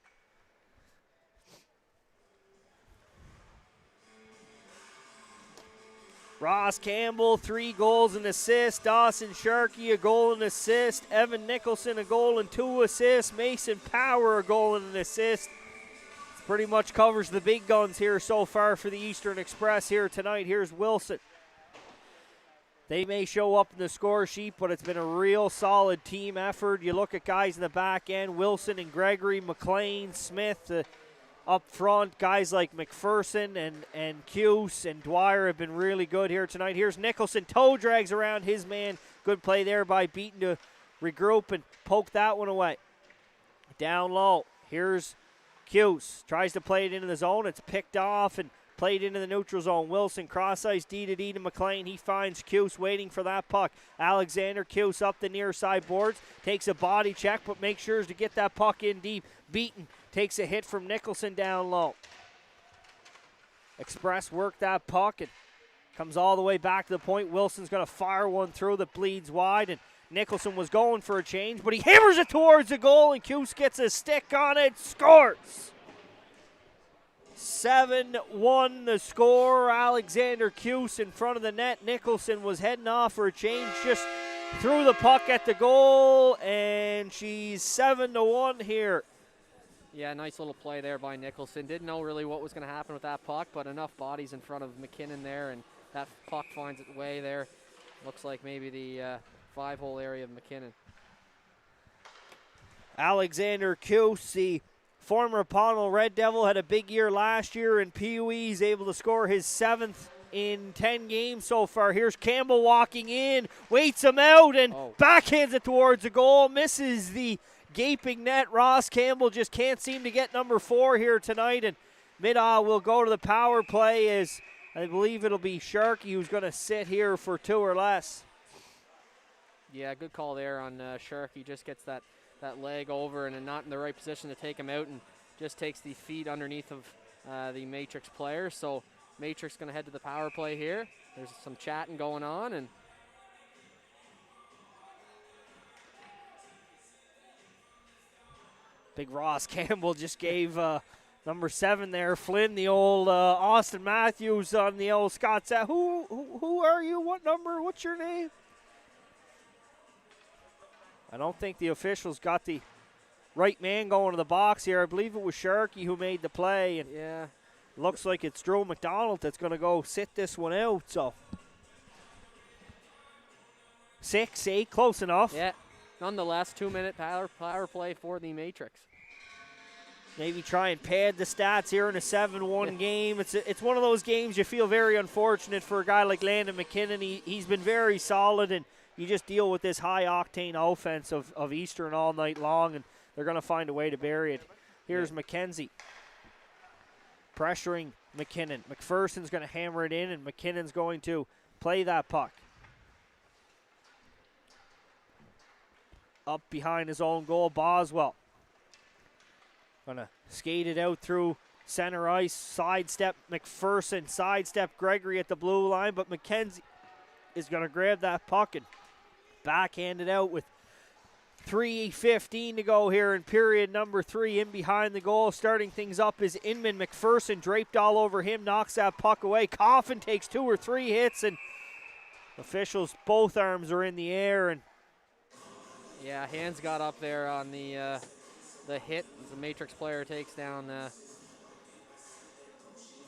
Ross Campbell, 3 goals and assists. Dawson Sharkey, a goal and assist. Evan Nicholson, a goal and 2 assists. Mason Power, a goal and an assist. Pretty much covers the big guns here so far for the Eastern Express here tonight. Here's Wilson. They may show up in the score sheet, but it's been a real solid team effort. You look at guys in the back end, Wilson and Gregory, McLean, Smith, up front, guys like McPherson and Cuse and Dwyer have been really good here tonight. Here's Nicholson, toe drags around his man. Good play there by Beaton to regroup and poke that one away. Down low, here's Cuse. Tries to play it into the zone. It's picked off and played into the neutral zone. Wilson, cross ice, D to McLean. He finds Cuse waiting for that puck. Alexander Cuse up the near side boards. Takes a body check, but makes sure to get that puck in deep. Beaton takes a hit from Nicholson down low. Express work that puck and comes all the way back to the point. Wilson's going to fire one through that bleeds wide, and Nicholson was going for a change, but he hammers it towards the goal, and Cuse gets a stick on it, scores. 7-1 the score. Alexander Cuse in front of the net. Nicholson was heading off for a change, just threw the puck at the goal, and she's 7-1 here. Yeah, nice little play there by Nicholson. Didn't know really what was going to happen with that puck, but enough bodies in front of McKinnon there, and that puck finds its way there. Looks like maybe the 5-hole area of McKinnon. Alexander Cuse, the former Pownal Red Devil, had a big year last year in PUE. He's able to score his 7th in 10 games so far. Here's Campbell walking in, waits him out, and backhands it towards the goal. Misses the gaping net. Ross Campbell just can't seem to get number 4 here tonight, and Mid-Isle will go to the power play as I believe it'll be Sharkey who's going to sit here for 2 or less. Yeah, good call there on Sharkey. Just gets that leg over and not in the right position to take him out, and just takes the feet underneath of the Matrix player. So Matrix going to head to the power play here. There's some chatting going on, and big Ross Campbell just gave number 7 there, Flynn, the old Austin Matthews on the old Scott. Who are you? What number? What's your name? I don't think the officials got the right man going to the box here. I believe it was Sharkey who made the play, and yeah, looks like it's Drew McDonald that's going to go sit this one out. So 6-8, close enough. Yeah, nonetheless, 2-minute power play for the Matrix. Maybe try and pad the stats here in a 7-1 game. It's one of those games you feel very unfortunate for a guy like Landon McKinnon. He's been very solid, and you just deal with this high-octane offense of Eastern all night long, and they're going to find a way to bury it. Here's McKenzie pressuring McKinnon. McPherson's going to hammer it in, and McKinnon's going to play that puck up behind his own goal. Boswell going to skate it out through center ice, sidestep McPherson, sidestep Gregory at the blue line, but McKenzie is going to grab that puck and backhand it out with 3:15 to go here in period number 3. In behind the goal, starting things up is Inman. McPherson draped all over him, knocks that puck away. Coffin takes 2 or 3 hits, and officials, both arms are in the air. And yeah, hands got up there on the hit. The Matrix player takes down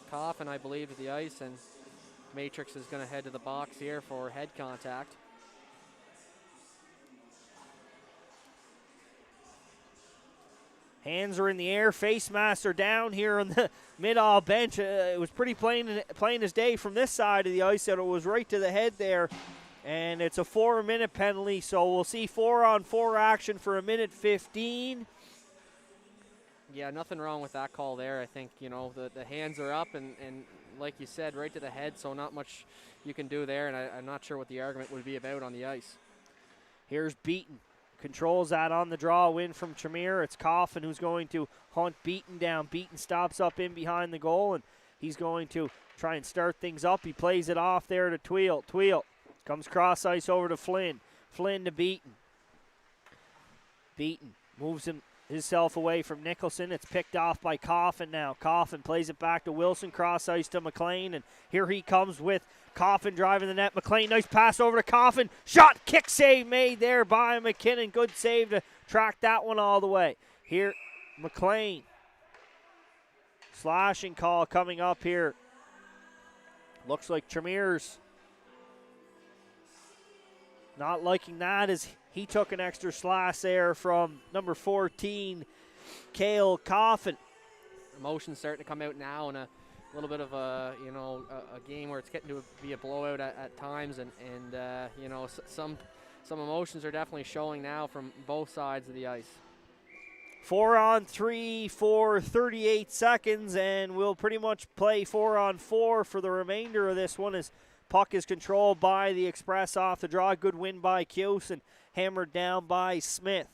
Coffin, I believe, at the ice, and Matrix is going to head to the box here for head contact. Hands are in the air, face masks are down here on the Mid-Isle bench. It was pretty plain as day from this side of the ice that it was right to the head there. And it's a 4-minute penalty, so we'll see 4-on-4 action for 1:15. Yeah, nothing wrong with that call there. I think, you know, the hands are up, and like you said, right to the head, so not much you can do there, and I'm not sure what the argument would be about on the ice. Here's Beaton. Controls that on the draw, win from Tremere. It's Coffin who's going to hunt Beaton down. Beaton stops up in behind the goal, and he's going to try and start things up. He plays it off there to Tweel. Tweel comes cross ice over to Flynn. Flynn to Beaton. Beaton moves himself away from Nicholson. It's picked off by Coffin now. Coffin plays it back to Wilson, cross ice to McLean, and here he comes with Coffin driving the net. McLean, nice pass over to Coffin. Shot, kick save made there by McKinnon. Good save to track that one all the way. Here, McLean. Slashing call coming up here. Looks like Tremere's not liking that as he took an extra slash there from number 14, Cale Coffin. Emotions starting to come out now, and a little bit of a game where it's getting to be a blowout at times, and some emotions are definitely showing now from both sides of the ice. 4-on-3 for 38 seconds, and we'll pretty much play 4-on-4 for the remainder of this one as puck is controlled by the Express off the draw. Good win by Cuse and hammered down by Smith.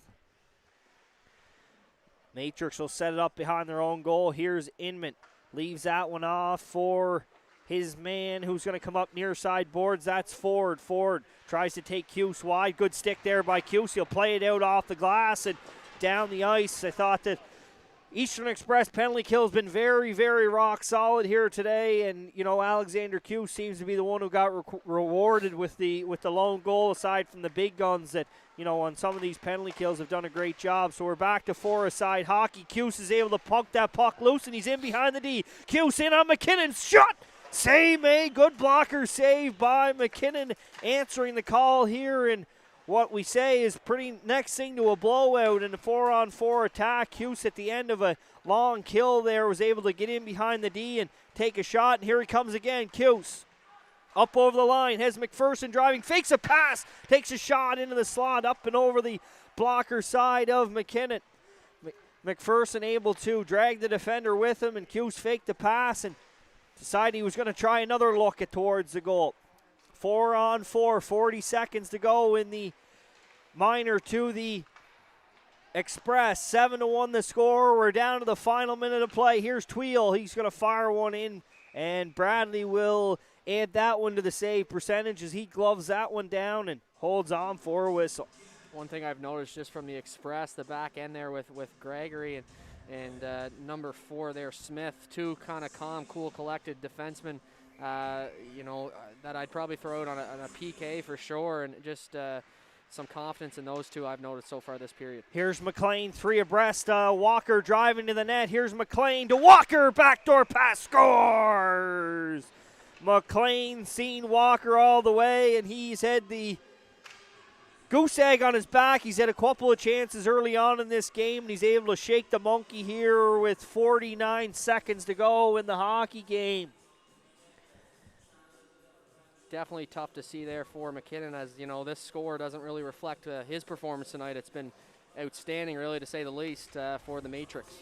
Matrix will set it up behind their own goal. Here's Inman. Leaves that one off for his man who's going to come up near side boards. That's Ford. Ford tries to take Cuse wide. Good stick there by Cuse. He'll play it out off the glass and down the ice. I thought that Eastern Express penalty kill has been very, very rock solid here today, and Alexander Cuse seems to be the one who got rewarded with the lone goal, aside from the big guns that on some of these penalty kills have done a great job. So we're back to 4-a-side hockey. Cuse is able to punk that puck loose, and he's in behind the D. Cuse in on McKinnon's shot. Save made. Good blocker save by McKinnon, answering the call here, and what we say is pretty next thing to a blowout in the 4-on-4 attack. Cuse at the end of a long kill there was able to get in behind the D and take a shot, and here he comes again. Cuse up over the line, has McPherson driving, fakes a pass, takes a shot into the slot, up and over the blocker side of McKinnon. McPherson able to drag the defender with him, and Cuse faked the pass and decided he was going to try another look towards the goal. 4-on-4, 40 seconds to go in the minor to the Express. 7-1 the score. We're down to the final minute of play. Here's Tweel. He's going to fire one in, and Bradley will add that one to the save percentage as he gloves that one down and holds on for a whistle. One thing I've noticed just from the Express, the back end there with Gregory and number 4 there, Smith, two kind of calm, cool, collected defensemen. That I'd probably throw out on a PK for sure, and just some confidence in those two I've noticed so far this period. Here's McLean, 3 abreast. Walker driving to the net. Here's McLean to Walker. Backdoor pass, scores! McLean seen Walker all the way, and he's had the goose egg on his back. He's had a couple of chances early on in this game, and he's able to shake the monkey here with 49 seconds to go in the hockey game. Definitely tough to see there for McKinnon, as this score doesn't really reflect his performance tonight. It's been outstanding, really, to say the least, for the Matrix.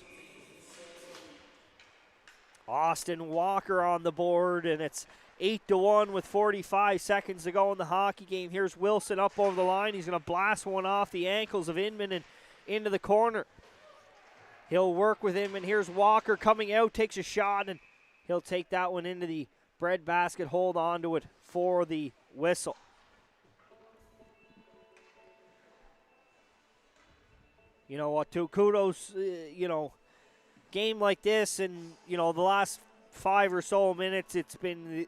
Austin Walker on the board, and it's 8-1 with 45 seconds to go in the hockey game. Here's Wilson up over the line. He's going to blast one off the ankles of Inman and into the corner. He'll work with him, and here's Walker coming out, takes a shot, and he'll take that one into the bread basket, hold on to it for the whistle. You know what, too, kudos, game like this, and, the last 5 or so minutes, it's been,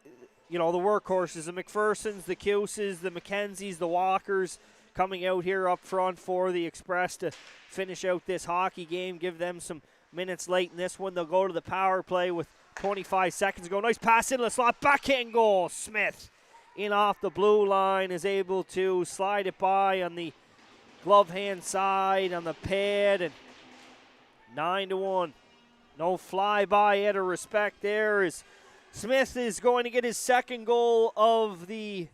the workhorses, the McPhersons, the Cuses, the McKenzies, the Walkers, coming out here up front for the Express to finish out this hockey game, give them some minutes late in this one. They'll go to the power play with 25 seconds ago. Nice pass into the slot. Backhand goal. Smith in off the blue line is able to slide it by on the glove hand side on the pad, and 9-1. No flyby out of respect there as Smith is going to get his second goal of the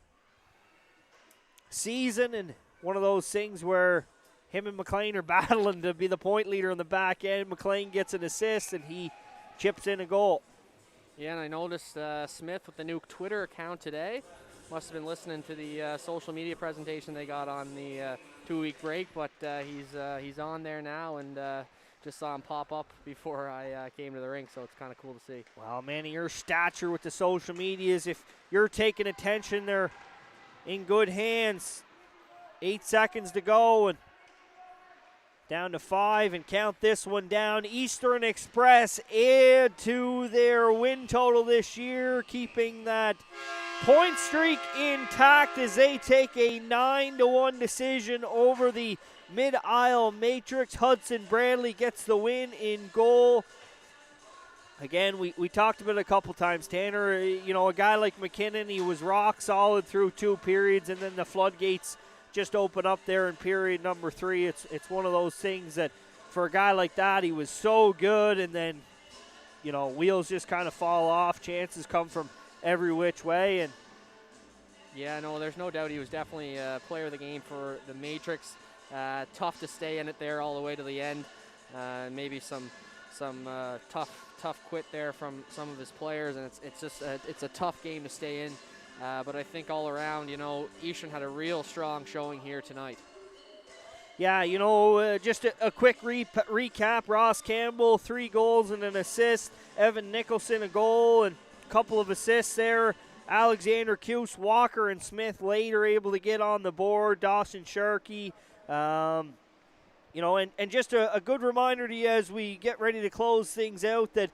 season, and one of those things where him and McLean are battling to be the point leader in the back end. McLean gets an assist, and he chips in a goal. Yeah, and I noticed Smith with the new Twitter account today. Must have been listening to the social media presentation they got on the 2-week break, but he's on there now, and just saw him pop up before I came to the rink, so it's kind of cool to see. Well, Manny, your stature with the social medias, if you're taking attention, they're in good hands. 8 seconds to go, and down to 5, and count this one down. Eastern Express add to their win total this year, keeping that point streak intact as they take a 9-1 decision over the Mid-Isle Matrix. Hudson Bradley gets the win in goal. Again, we talked about it a couple times, Tanner. A guy like McKinnon, he was rock solid through 2 periods, and then the floodgates just open up there in period number 3. It's one of those things that for a guy like that, he was so good, and then, wheels just kind of fall off. Chances come from every which way. And yeah, no, there's no doubt he was definitely a player of the game for the Matrix. Tough to stay in it there all the way to the end. Maybe some tough quit there from some of his players, and it's a tough game to stay in. But I think all around, Eastern had a real strong showing here tonight. Yeah, just a quick recap. Ross Campbell, 3 goals and an assist. Evan Nicholson, a goal. And couple of assists there. Alexander Cuse, Walker, and Smith later able to get on the board. Dawson Sharkey. You know, and just a good reminder to you as we get ready to close things out that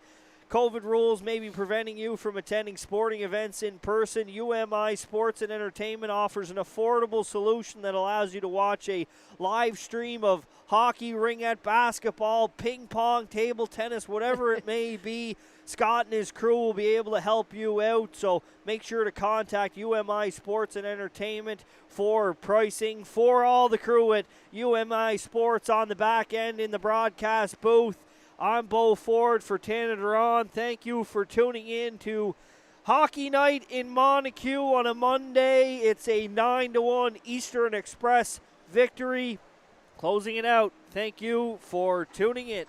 COVID rules may be preventing you from attending sporting events in person. UMI Sports and Entertainment offers an affordable solution that allows you to watch a live stream of hockey, ringette, basketball, ping pong, table tennis, whatever it may be. Scott and his crew will be able to help you out, so make sure to contact UMI Sports and Entertainment for pricing. For all the crew at UMI Sports on the back end in the broadcast booth, I'm Bo Ford for Tanner Duran. Thank you for tuning in to Hockey Night in Montague on a Monday. It's a 9-1 Eastern Express victory. Closing it out, thank you for tuning in.